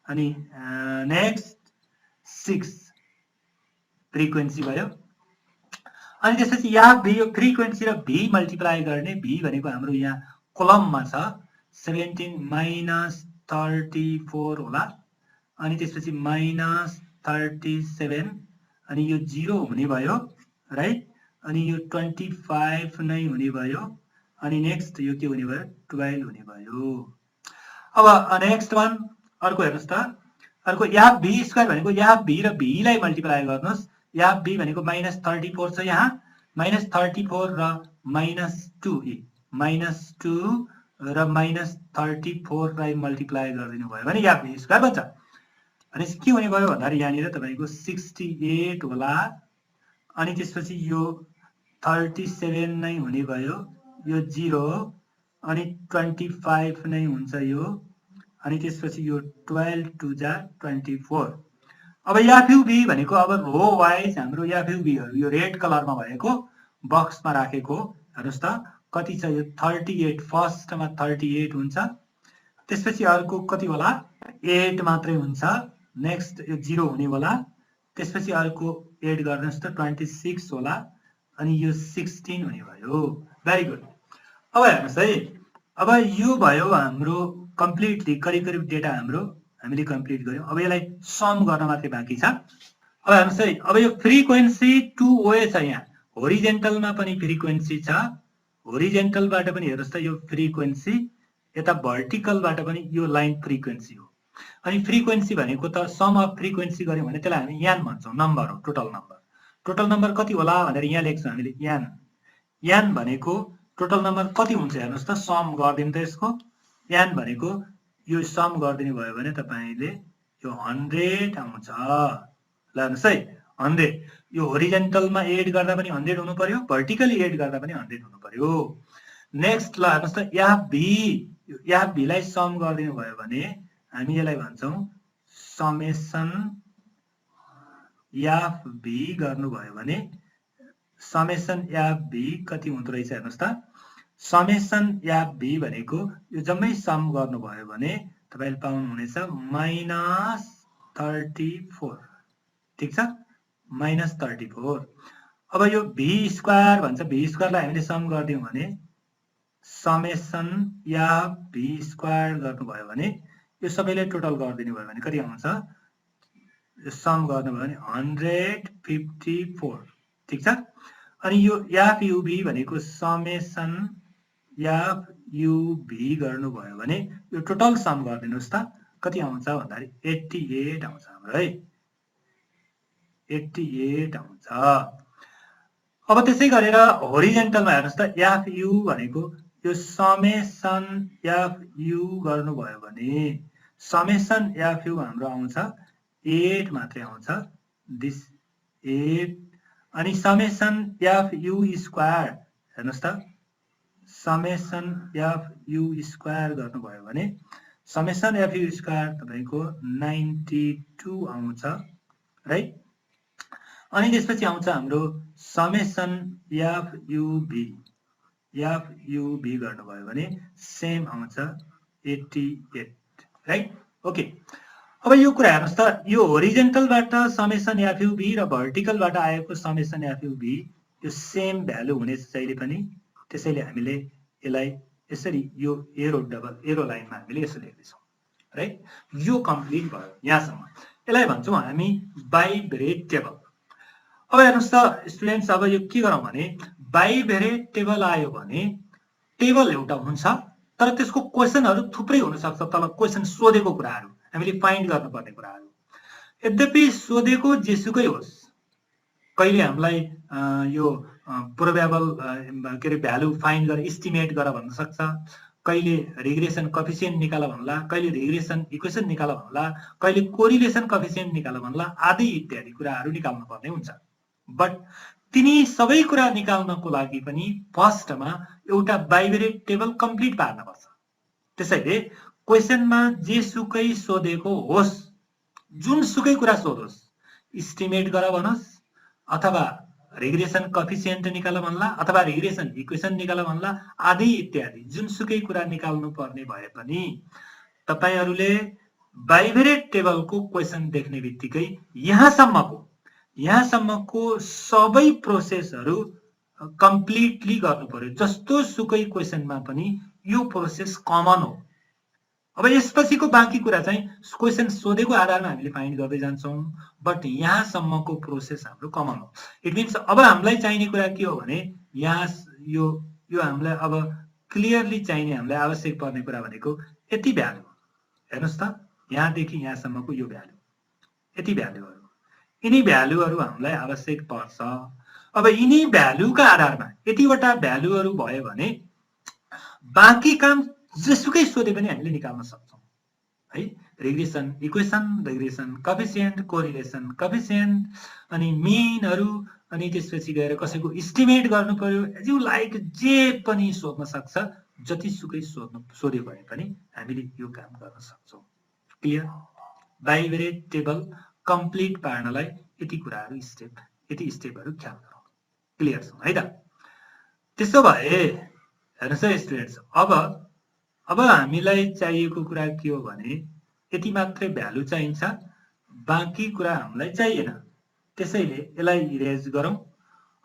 अनि नेक्स्ट 6 फ्रिक्वेन्सी भयो अनि त्यसपछि यहाँ v फ्रिक्वेन्सी र v मल्टिप्लाई गर्ने v भनेको हाम्रो यहाँ कोलममा छ 17 माइनस 34 होला अनि त्यसपछि माइनस 37 अनि यो 0 हुने भयो राइट अनि यो 25 नै हुने भयो अनि नेक्स्ट यो के हुने भयो 12 हुने भयो अब नेक्स्ट वान अर्को हेर्नुस् त अर्को यहाँ v स्क्वायर भनेको यहाँ v र v लाई मल्टिप्लाई गर्नुस् यहाँ v भनेको माइनस 34 छ यहाँ माइनस 34 र माइनस 2 र माइनस 34 लाई मल्टिप्लाई गरिदिनु भयो भने यहाँ v स्क्वायर बन्छ अनि के हुने भयो भन्दाखेरि यहाँनिर तपाईको 68 होला अनि त्यसपछि यो 37 नै हुने भयो यो 0 अनि 25 नै हुन्छ यो अनि त्यसपछि यो 12 टु जा 24 अब एफयुभी भनेको अब रो वाइज हाम्रो एफयुभीहरु यो रेड कलरमा भएको बक्समा राखेको हेर्नुस् त कति छ यो 38 फर्स्टमा 38 हुन्छ त्यसपछि अर्को कति होला 8 मात्रै हुन्छ नेक्स्ट यो 0 हुने होला त्यसपछि अर्को एड गर्नुस् त 26 होला अनि यो 16 हुने भयो भेरी गुड अब हेर्नुस् है अब यो भयो हाम्रो कम्प्लिटली करिब डेटा हाम्रो हामीले कम्प्लिट गर्यौं अब यसलाई सम गर्न मात्रै बाँकी छ अब हेर्नुस् है अब यो फ्रिक्वेन्सी 2 वे छ यहाँ होरिजेन्टलमा पनि फ्रिक्वेन्सी छ होरिजेन्टलबाट पनि हेर्नुस् त यो फ्रिक्वेन्सी यता भर्टिकलबाट पनि यो लाइन फ्रिक्वेन्सी हो अनि फ्रिक्वेन्सी भनेको त सम अफ फ्रिक्वेन्सी गर्यौं भने त्यसलाई हामी यान भन्छौं नम्बर हो टोटल नम्बर कति होला भनेर यहाँ लेख्छौं हामीले यान भनेको टोटल नम्बर कति हुन्छ हेर्नुस् त सम गर्दियौं त यसको यान भनेको यो सम गर्दिनु भयो भने तपाईले यो 100 आउँछ ल हेर्नुस् है 100 यो होरिजेन्टलमा एड गर्दा पनि 100 हुनु पर्यो भर्टिकली एड गर्दा पनि 100 हुनु पर्यो नेक्स्ट ल हेर्नुस् त यहाँ v लाई सम गर्दिनु भयो भने हामी यसलाई भन्छौं समेसन एफ v गर्नु भयो भने समेसन एफ v कति हुँदो रहेछ हेर्नुस् त समेसन एफ v भनेको यो जम्मै सम गर्नु भयो भने तपाईले पाउनु हुनेछ -34 ठीक छ -34 अब यो v स्क्वायर भन्छ v स्क्वायर लाई हामीले सम गर्दियौं भने समेसन एफ v स्क्वायर गर्नु भयो भने यो सबैले टोटल गर्दिनु भयो भने कति आउँछ यो सम गर्नु भयो भने 154 ठीक छ अनि यो एफयुभी भनेको समेसन एफयुभी गर्नु भयो भने यो टोटल सम गर्दिनुस् त कति आउँछ भन्दाखेरि 88 आउँछ हाम्रो है 88 आउँछ अब त्यसै गरेर होरिजेन्टलमा हेर्नुस् त एफयु भनेको यो समेसन एफयु गर्नु भयो भने समेसन एफयु हाम्रो आउँछ 8 मात्रै आउँछ दिस 8 अनि समेसन एफयु स्क्वायर हेर्नुस् त समेसन एफयु स्क्वायर गर्नु भयो भने समेसन एफयु स्क्वायर तपाईको 92 आउँछ राइट अनि त्यसपछि आउँछ हाम्रो समेसन एफयुभी गर्नुभयो भने सेम आउँछ 88 राइट ओके अब यो कुरा हेर्नुस् त यो होरिजेन्टलबाट समेसन एफयुभी र भर्टिकलबाट आएको समेसन एफयुभी यो सेम भ्यालु हुनेछ जहिले पनि त्यसैले हामीले यसलाई यसरी यो एरो लाइनमा हामीले यसो लेख्दैछौं राइट यो कम्प्लिट भयो यहाँसम्म यसलाई भन्छौं हामी बाइभेरिएट टेबल अब हेर्नुस् त स्टुडेन्ट्स अब यो के गरौँ भने बाइभेरिएट टेबल आयो भने टेबल एउटा हुन्छ तर त्यसको क्वेशनहरु थुप्रै हुन सक्छ तल क्वेशन सोधेको कुराहरु हामीले फाइन्ड गर्नुपर्ने कुराहरु यद्यपि सोधेको जेसुकै होस् कहिले हामीलाई यो प्रोबेबल के रे भ्यालु फाइन्ड गरेर एस्टिमेट गर भन्न सक्छ कहिले रिग्रेसन कोएफिसिएन्ट निकाल भन्ला कहिले रिग्रेसन इक्वेसन निकाल भन्ला कहिले कोरिलेसन कोएफिसिएन्ट निकाल भन्ला आदि इत्यादि कुराहरु निकाल्नु पर्ने हुन्छ बट तिनी सबै कुरा निकाल्नको लागि पनि फर्स्टमा एउटा बाइभेरिएट टेबल कम्प्लिट पार्न पर्छ त्यसैले क्वेसनमा जे सुकै सोधेको होस्, जुन सुकै कुरा सोधोस्, इस्टिमेट गर भनोस् अथवा रिग्रेसन कोएफिसिएन्ट निकाल भन्ला अथवा रिग्रेसन इक्वेसन निकाल भन्ला आदि इत्यादि जुनसुकै कुरा निकाल्नु पर्ने भए पनि तपाईहरुले बाइभेरिएट टेबलको क्वेसन देख्ने बित्तिकै यहाँसम्मको सबै प्रोसेसहरु कम्प्लिटली गर्नु पर्यो। जस्तो सुकै क्वेसनमा पनि यो प्रोसेस कमन हो। अब यसपछिको बाँकी कुरा चाहिँ क्वेसन सोधेको आधारमा हामीले फाइन्ड गर्दै जान्छौं, बट यहाँसम्मको प्रोसेस हाम्रो कमन हो। इट मिन्स अब हामीलाई चाहिने कुरा के हो भने यहाँ यो हामीलाई अब क्लियरली चाहिने हामीलाई आवश्यक पर्ने कुरा भनेको यति भ्यालु। हेर्नुस् त, यहाँदेखि यहाँसम्मको यो भ्यालु, यति भ्यालुहरु, यिनी भ्यालुहरु हामीलाई आवश्यक पर्छ। अब यिनी भ्यालुका आधारमा यतिवटा भ्यालुहरु भयो भने बाँकी काम जेसुकै सोधे पनि हामीले निकाल्न सक्छौं है। Regression equation, regression coefficient, correlation coefficient, अनि मीनहरु, अनि त्यसपछि गएर कसैको एस्टिमेट गर्नु पर्यो, एज यु लाइक जे पनि सोध्न सक्छ, जतिसुकै सोधे भए पनि हामीले यो काम गर्न सक्छौं। क्लियर? बाइभेरिएट टेबल कम्प्लिट पार्नलाई यति कुराहरु यति स्टेपहरु ख्याल गरौँ। क्लियर छ है त? त्यसो भए हेर्नुस् है स्टुडेन्ट्स, अब हामीलाई चाहिएको कुरा के हो भने यति मात्रै भ्यालु चाहिन्छ, बाँकी कुरा हामीलाई चाहिएन। त्यसैले यसलाई इरेज गरौँ।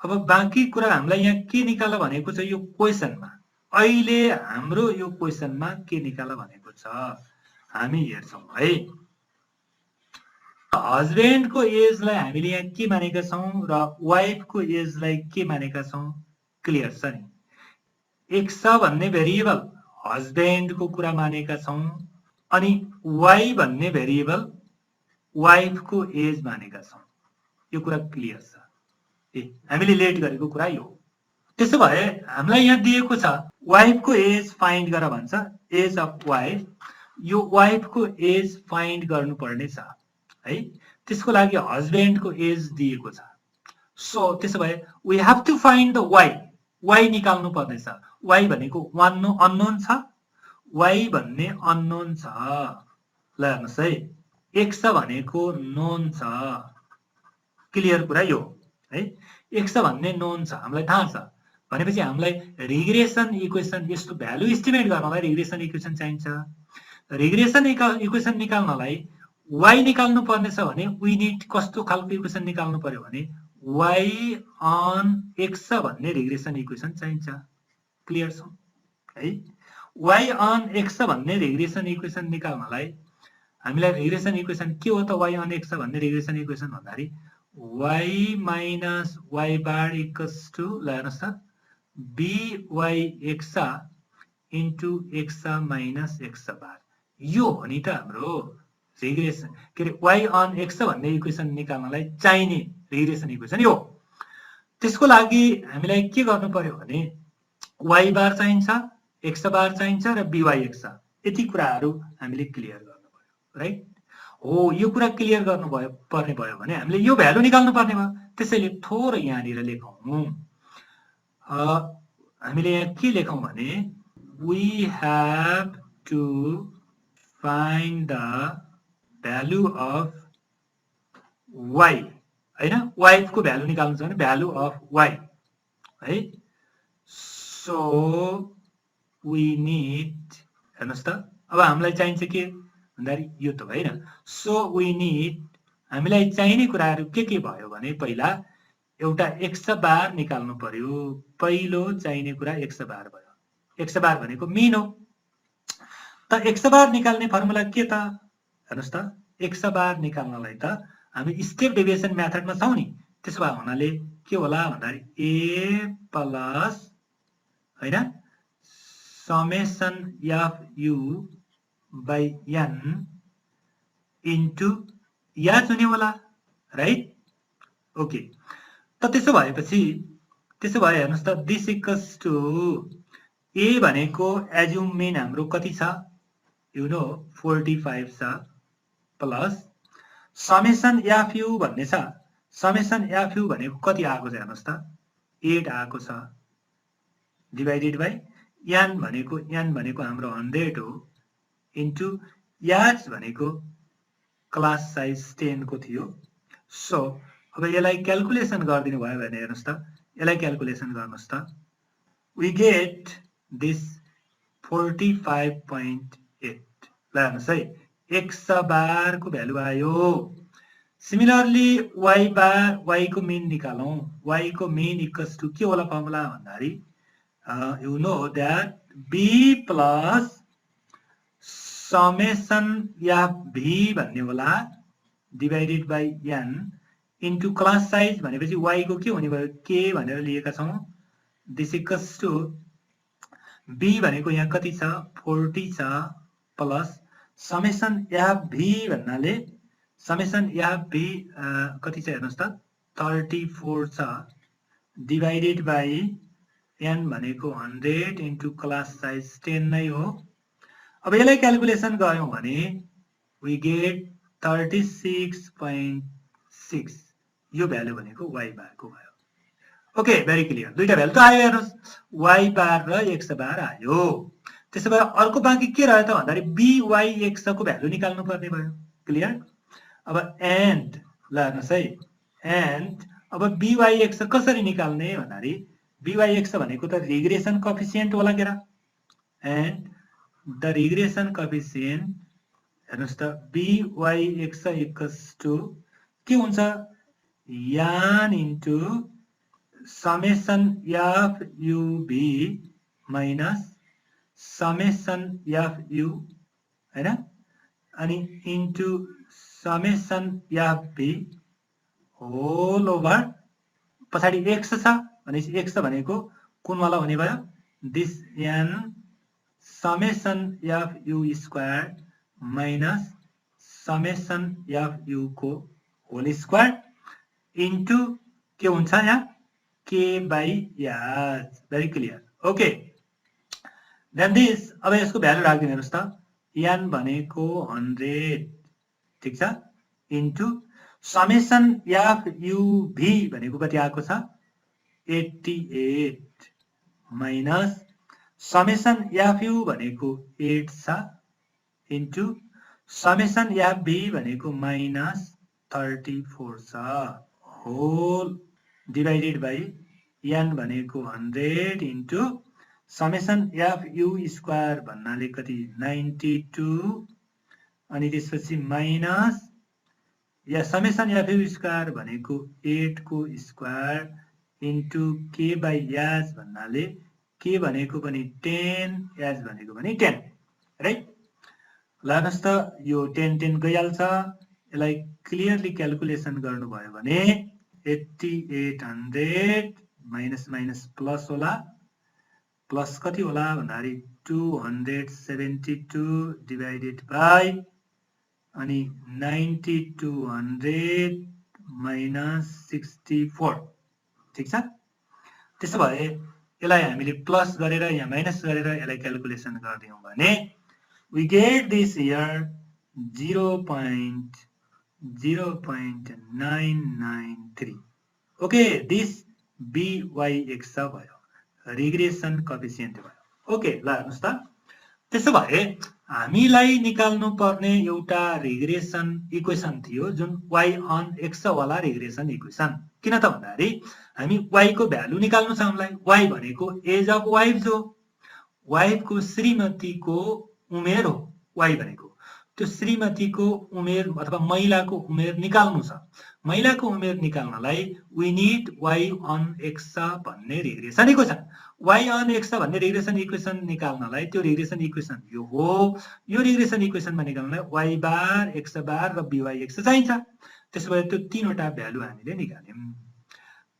अब बाँकी कुरा हामीलाई यहाँ के निकाल भनेको छ यो क्वेसनमा, अहिले हाम्रो यो क्वेसनमा के निकाल भनेको छ हामी हेर्छौं है। हस्बेन्डको एजलाई हामीले यहाँ के मानेका छौं र वाइफको एजलाई के मानेका छौं? क्लियर छ नि? एक्स भन्ने भेरिएबल हस्बेन्डको कुरा मानेका छौं, अनि वाई भन्ने भेरिएबल वाइफको एज मानेका छौं। यो कुरा क्लियर छ? हामीले लेट गरेको कुरा यो। त्यसो भए हामीलाई यहाँ दिएको छ वाइफको एज फाइन्ड गर भन्छ, एज अफ वाइफ। यो वाइफको एज फाइन्ड गर्नुपर्ने छ है। त्यसको लागि हस्बेन्डको एज दिएको छ। सो त्यसो भए we have to find the y निकाल्नु पर्ने छ। वाई भनेको अननोन छ, वाई भन्ने अननोन छ। ल हेर्नुस् है, एक्स भनेको नोन छ। क्लियर कुरा यो है? एक्स भन्ने नोन छ, हामीलाई थाहा छ भनेपछि हामीलाई रिग्रेसन इक्वेसन, यस्तो भ्यालु एस्टिमेट गर्नलाई रिग्रेसन इक्वेसन चाहिन्छ। रिग्रेसन इक्वेसन निकाल्नलाई वाई निकाल्नु पर्ने छ भने वी नीड कस्तो खालको इक्वेसन निकाल्नु पर्यो भने वाई अन एक्स भन्ने रिग्रेसन इक्वेसन चाहिन्छ। क्लियर छ है? वाई अन एक्स भन्ने रिग्रेसन इक्वेसन निकाल्नलाई हामीलाई रिग्रेसन इक्वेसन के हो त? वाई अन एक्स भन्ने रिग्रेसन इक्वेसन भन्दाखेरि y minus y bar equals to, ल हेर्नुस् त, b y x into x minus x bar. यो हो नि त हाम्रो रिग्रेसन, के अरे वाई अन एक्स भन्ने इक्वेसन निकाल्नलाई चाहिने रिग्रेसन इक्वेसन यो। त्यसको लागि हामीलाई के गर्नु पर्यो भने वाई बार चाहिन्छ, एक्स बार चाहिन्छ र बीवाई एक्स, यति कुराहरु हामीले क्लियर गर्नु पर्यो। राइट हो? यो कुरा क्लियर गर्नु पर्ने भयो भने हामीले यो भ्यालु निकाल्नु पर्ने भयो। त्यसैले थोरै यहाँनिर लेखौं। हामीले यहाँ के लेखौं भने we have to find the value of y हैन, वाइफको भ्यालु निकाल्नु छ भने भ्यालु अफ वाई है। सो वी नीड, हेर्नुस् त, अब हामीलाई चाहिन्छ के भन्दाखेरि यो त होइन। सो वी नीड, हामीलाई चाहिने कुराहरु के भयो भने पहिला एउटा एक्स बार निकाल्नु पर्यो। पहिलो चाहिने कुरा एक्स बार भयो। एक्स बार भनेको मीन हो। त एक्स बार निकाल्ने फर्मुला के त? हेर्नुस् त, एक्स बार निकाल्नलाई त हामी स्टेप डेभिएसन मेथडमा छौं नि। त्यसो भए हुनाले के होला भन्दाखेरि a प्लस हैन summation f u by n into याद हुने होला, राइट? ओके, त त्यसो भए हेर्नुस् त, दिस इक्वल्स टु a भनेको एज्युम मीन हाम्रो कति छ? यु नो 45 छ, प्लस समेसन एफ यु भन्ने छ। समेसन एफ यु भनेको कति आएको छ हेर्नुस् त, 8 आएको छ, डिवाइडेड बाइ n भनेको हाम्रो 100 हो, इन्टु याज भनेको क्लास साइज 10 को थियो। सो अब यसलाई क्याल्कुलेसन गरिदिनु भयो भने हेर्नुस् त, यसलाई क्याल्कुलेसन गर्नुस् त, we get this 45.8 ल हेर्नुस् है, x बार को भ्यालु आयो। सिमिलरली y बार, y को मिन निकालौं, y को मिन इक्वल्स टु के होला फर्मुला भन्दाखेरि you know that b plus summation v भन्ने होला divided by n into class size भनेपछि y को के हुने भयो k भनेर लिएका छौं। दिस इक्वल्स टु b भनेको यहाँ कति छ 40 छ प्लस समेसन v भन्नाले समेसन v कति छ हेर्नुस् त 34 छ डिवाइडेड बाइ n भनेको 100 इन्टु क्लास साइज 10 नै हो। अब यसलाई क्याल्कुलेसन गर्यौं भने we get 36.6 यो भ्यालु भनेको y बार को भयो। ओके भेरी क्लियर, दुईटा भ्यालु त आयो हेर्नुस्, y बार र x बार आयो। त्यसो भए अर्को बाँकी के रह्यो त भन्दाखेरि by x को भ्यालु निकाल्नु पर्ने भयो। क्लियर। अब एन्ड ल हेर्नुस् है, एन्ड अब by x कसरी निकाल्ने भन्दाखेरि by x भनेको त रिग्रेसन कोएफिसिएन्ट होला केरा, एन्ड द रिग्रेसन कोएफिसिएन्ट हेर्नुस् त by x इक्वल्स टु के हुन्छ n into summation f(u)v minus summation f(u) हैन, अनि into summation f(v) whole over पछाडी x छ भनेपछि x भनेको कुन वाला हुने भयो this n summation f(u) square minus summation f(u) को होल स्क्वायर इन्टु के हुन्छ यहाँ k बाइ याज। Very clear. Okay then this अब यसको भ्यालु राख्दिनु हेर्नुस् त n भनेको 100 ठीक छ इन्टु समेसन f(u)v भनेको कति आएको छ 88 माइनस समेसन f(u) भनेको 8 छ इन्टु समेसन f(v) भनेको माइनस 34 छ होल डिवाइडेड बाइ n भनेको 100 इन्टु समेसन f(u) स्क्वायर भन्नाले कति 92 अनि त्यसपछि माइनस या समेसन f(u) स्क्वायर भनेको 8 को स्क्वायर इन्टु k बाइ याज भन्नाले k भनेको पनि 10 याज भनेको पनि 10 राइट। ल हेर्नुस् त यो 10 गइहाल्छ, यसलाई क्लियरली क्याल्कुलेसन गर्नुभयो भने 8800 माइनस माइनस प्लस होला, प्लस कति होला भन्दाखेरि 272 डिवाइडेड बाइ अनि 9200 माइनस 64 ठीक छ। त्यसो भए यसलाई हामीले प्लस गरेर या माइनस गरेर यसलाई क्याल्कुलेसन गर्दियौं भने we get this here 0.993 okay this byx भयो रिग्रेसन कोएफिसिएन्ट भयो। ओके ल हेर्नुस् त त्यसो भए हामीलाई निकाल्नु पर्ने एउटा रिग्रेसन इक्वेसन थियो जुन y अन x वाला रिग्रेसन इक्वेसन। किन त भन्दाखेरि हामी y को भ्यालु निकाल्नु छ हामीलाई, y भनेको एज अफ वाइफ जो वाइफको श्रीमतीको उमेर हो y भनेको, त्यो श्रीमतीको उमेर अथवा महिलाको उमेर निकाल्नु छ। महिलाको उमेर निकाल्नलाई we need y on x भन्ने regression equation, y on x भन्ने रिग्रेसन इक्वेसन निकाल्नलाई त्यो रिग्रेसन इक्वेसन यो हो, यो रिग्रेसन इक्वेसनमा निकाल्नलाई y बार x बार र byx चाहिन्छ। त्यसो भए त्यो तीनवटा भ्यालु हामीले निकाल्यौं।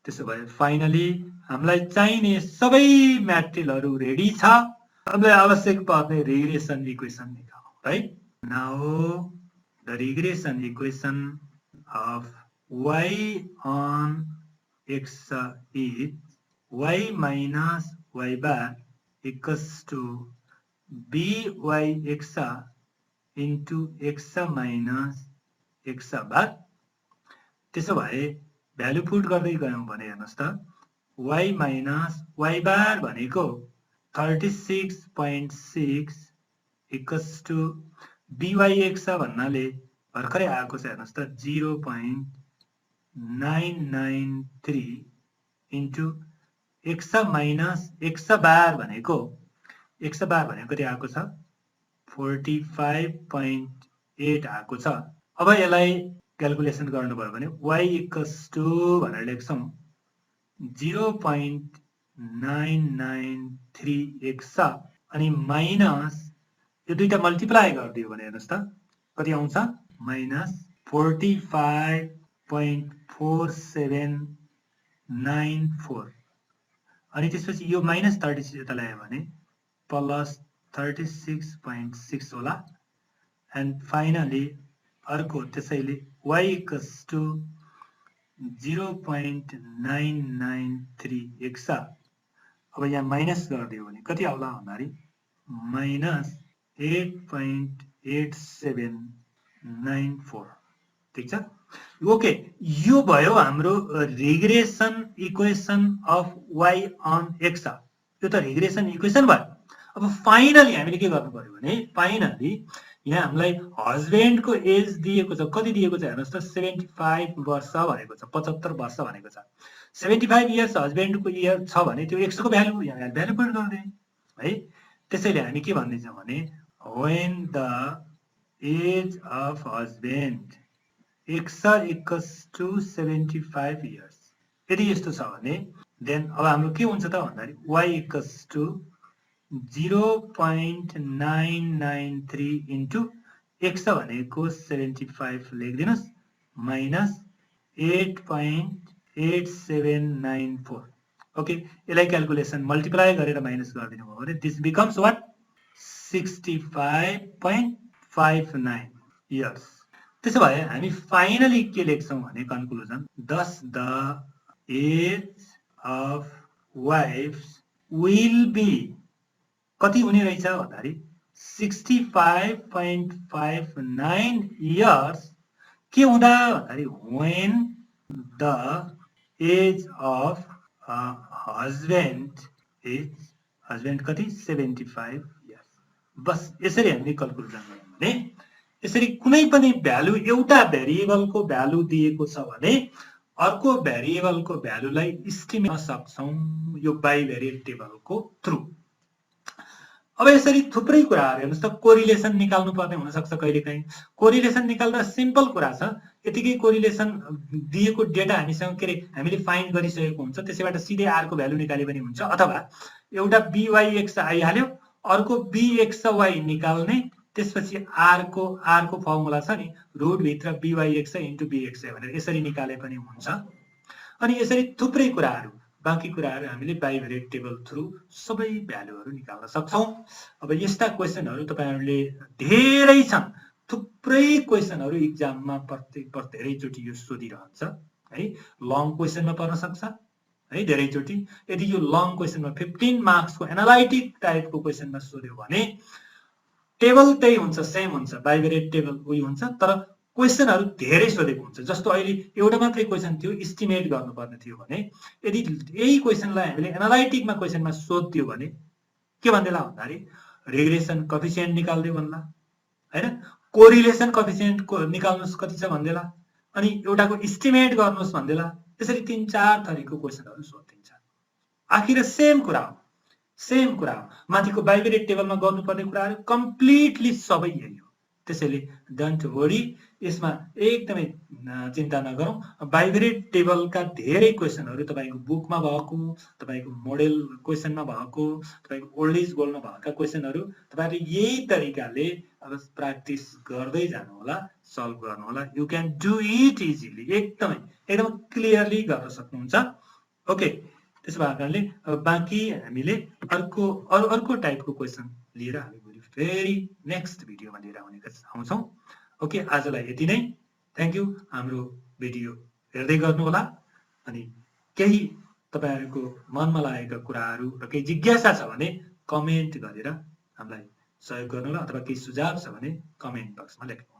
त्यसो भए फाइनली हामीलाई चाहिने सबै म्याटेरियलहरु रेडी छ। हामीलाई आवश्यक पर्ने रिग्रेसन इक्वेसन निकालौं right. Now the regression equation of y on x is y minus y bar equals to byx into x minus x bar। त्यसो भए भ्यालु पुट गर्दै गयौं भने हेर्नुस् त y minus y bar भनेको 36.6 इक्वल्स टु byx भन्नाले भर्खरै आएको छ हेर्नुस् त 0.993 इन्टु x माइनस x बार भनेको कति आएको छ 45.8 आएको छ। अब यसलाई क्याल्कुलेसन गर्नुभयो भने y इक्वल्स टु भनेर लेख्छौं 0.993x अनि माइनस यो दुईटा मल्टिप्लाई गरिदियो भने हेर्नुस् त कति आउँछ माइनस 45.4794 अनि त्यसपछि यो माइनस 36 यता ल्यायो भने प्लस 36.6 होला एन्ड फाइनली अर्को त्यसैले y इक्वल्स टु 0.993x अब यहाँ माइनस गरिदियो भने कति आउला भन्दाखेरि माइनस 8.8794 ठीक छ। ओके यो भयो हाम्रो regression equation of y on x यो त रिग्रेसन इक्वेसन भयो। अब फाइनली हामीले के गर्नु पर्यो भने फाइनली यहाँ हामीलाई हस्बेन्डको एज दिएको छ कति दिएको छ हेर्नुस् त 75 वर्ष भनेको छ 75 वर्ष भनेको छ 75 इयर्स हस्बेन्डको इयर छ भने त्यो x को भ्यालु यहाँ भ्यालु पुट गर्दै है। त्यसैले हामी के भन्दैछौँ भने when the age of husband x equals to 75 years यदि यस्तो छ भने देन अब हाम्रो के हुन्छ त भन्दाखेरि y equals to 0.993 into x भनेको 75 लेखिदिनुस् माइनस 8.8794 ओके यसलाई क्याल्कुलेसन मल्टिप्लाई गरेर माइनस गरिदिनु भयो भने दिस बिकम्स व्हाट 65.59 इयर्स। त्यसो भए हामी फाइनली के लेख्छौं भने conclusion thus the age of wives will be कति हुने रहेछ भन्दाखेरि 65.59 इयर्स के हुँदा भन्दाखेरि when the age of husband कति 75 इयर्स। बस यसरी हामीले क्याल्कुलेसन गर्यौं भने यसरी कुनै पनि भ्यालु एउटा भेरिएबलको भ्यालु दिएको छ भने अर्को भेरिएबलको भ्यालुलाई इस्टिमेट गर्न सक्छौं यो बाइभेरिएट टेबलको थ्रु। अब यसरी थुप्रै कुराहरु हेर्नुस् त कोरिलेसन निकाल्नु पर्ने हुन सक्छ कहिलेकाहीँ कोरिलेसन निकाल्दा सिम्पल कुरा छ यतिकै कोरिलेसन दिएको डेटा हामीसँग के रे हामीले फाइन्ड गरिसकेको हुन्छ त्यसैबाट सिधै r को भ्यालु निकाले पनि हुन्छ अथवा एउटा byx आइहाल्यो अर्को bxy निकाल्ने त्यसपछि r को फर्मुला छ नि रुट भित्र byx इन्टु bxy भनेर यसरी निकाले पनि हुन्छ। अनि यसरी थुप्रै कुराहरु बाँकी कुराहरु हामीले बाइभेरिएट टेबल थ्रु सबै भ्यालुहरु निकाल्न सक्छौं। अब यस्ता क्वेशनहरु तपाईहरुले धेरै छन् थुप्रै क्वेशनहरु एक्जाममा प्रत्येक धेरै चोटी यो सोधिरहन्छ है लङ क्वेशनमा पर्न सक्छ है धेरै चोटी यदि यो लङ क्वेशनमा 15 मार्क्स को एनालाइटिक टाइपको क्वेशनमा सोध्यो भने टेबल त्यही हुन्छ सेम हुन्छ बाइभेरिएट टेबल उही हुन्छ तर क्वेशनहरु धेरै सोधेको हुन्छ। जस्तो अहिले एउटा मात्रै क्वेशन थियो एस्टिमेट गर्नुपर्ने थियो भने यदि यही क्वेशनलाई हामीले एनालाइटिकमा क्वेशनमा सोध्दियो भने के भन्देला भन्दाखेरि रिग्रेसन कोएफिसिएन्ट निकाल्दियो भन्ला हैन कोरिलेसन कोएफिसिएन्ट निकाल्नुस् कति छ भन्देला अनि एउटाको एस्टिमेट गर्नुस् भन्देला त्यसरी 3-4 थरीको क्वेशनहरु सोधिन्छ। आखिर सेम कुरा हो माथिको बाइभेरिएट टेबलमा गर्नुपर्ने कुराहरु कम्प्लिटली सबै यही हो। त्यसैले डोन्ट वरी यसमा एकदमै चिन्ता नगरौं बाइभेरिएट टेबलका धेरै क्वेशनहरु तपाईको बुकमा भएको तपाईको मोडेल क्वेशनमा भएको तपाईको ओल्ड इज गोल्डमा भएका क्वेशनहरु तपाईहरुले यही तरिकाले अब प्र्याक्टिस गर्दै जानु होला सल्भ गर्नु होला you can do it easily एकदम क्लियरली गर्न सक्नुहुन्छ। ओके त्यसो भए कारणले बाँकी हामीले अर्को टाइपको क्वेशन लिएर हामी फेरि नेक्स्ट भिडियोमा लिएर आउँछौं। ओके आजलाई यति नै थ्यांक यू हाम्रो भिडियो हेर्दै गर्नु होला अनि केही तपाईहरुको मनमा लागेका कुराहरु र केही जिज्ञासा छ भने कमेन्ट गरेर हामीलाई सहयोग गर्नु होला अथवा केही सुझाव छ भने कमेन्ट बक्समा लेख्नु।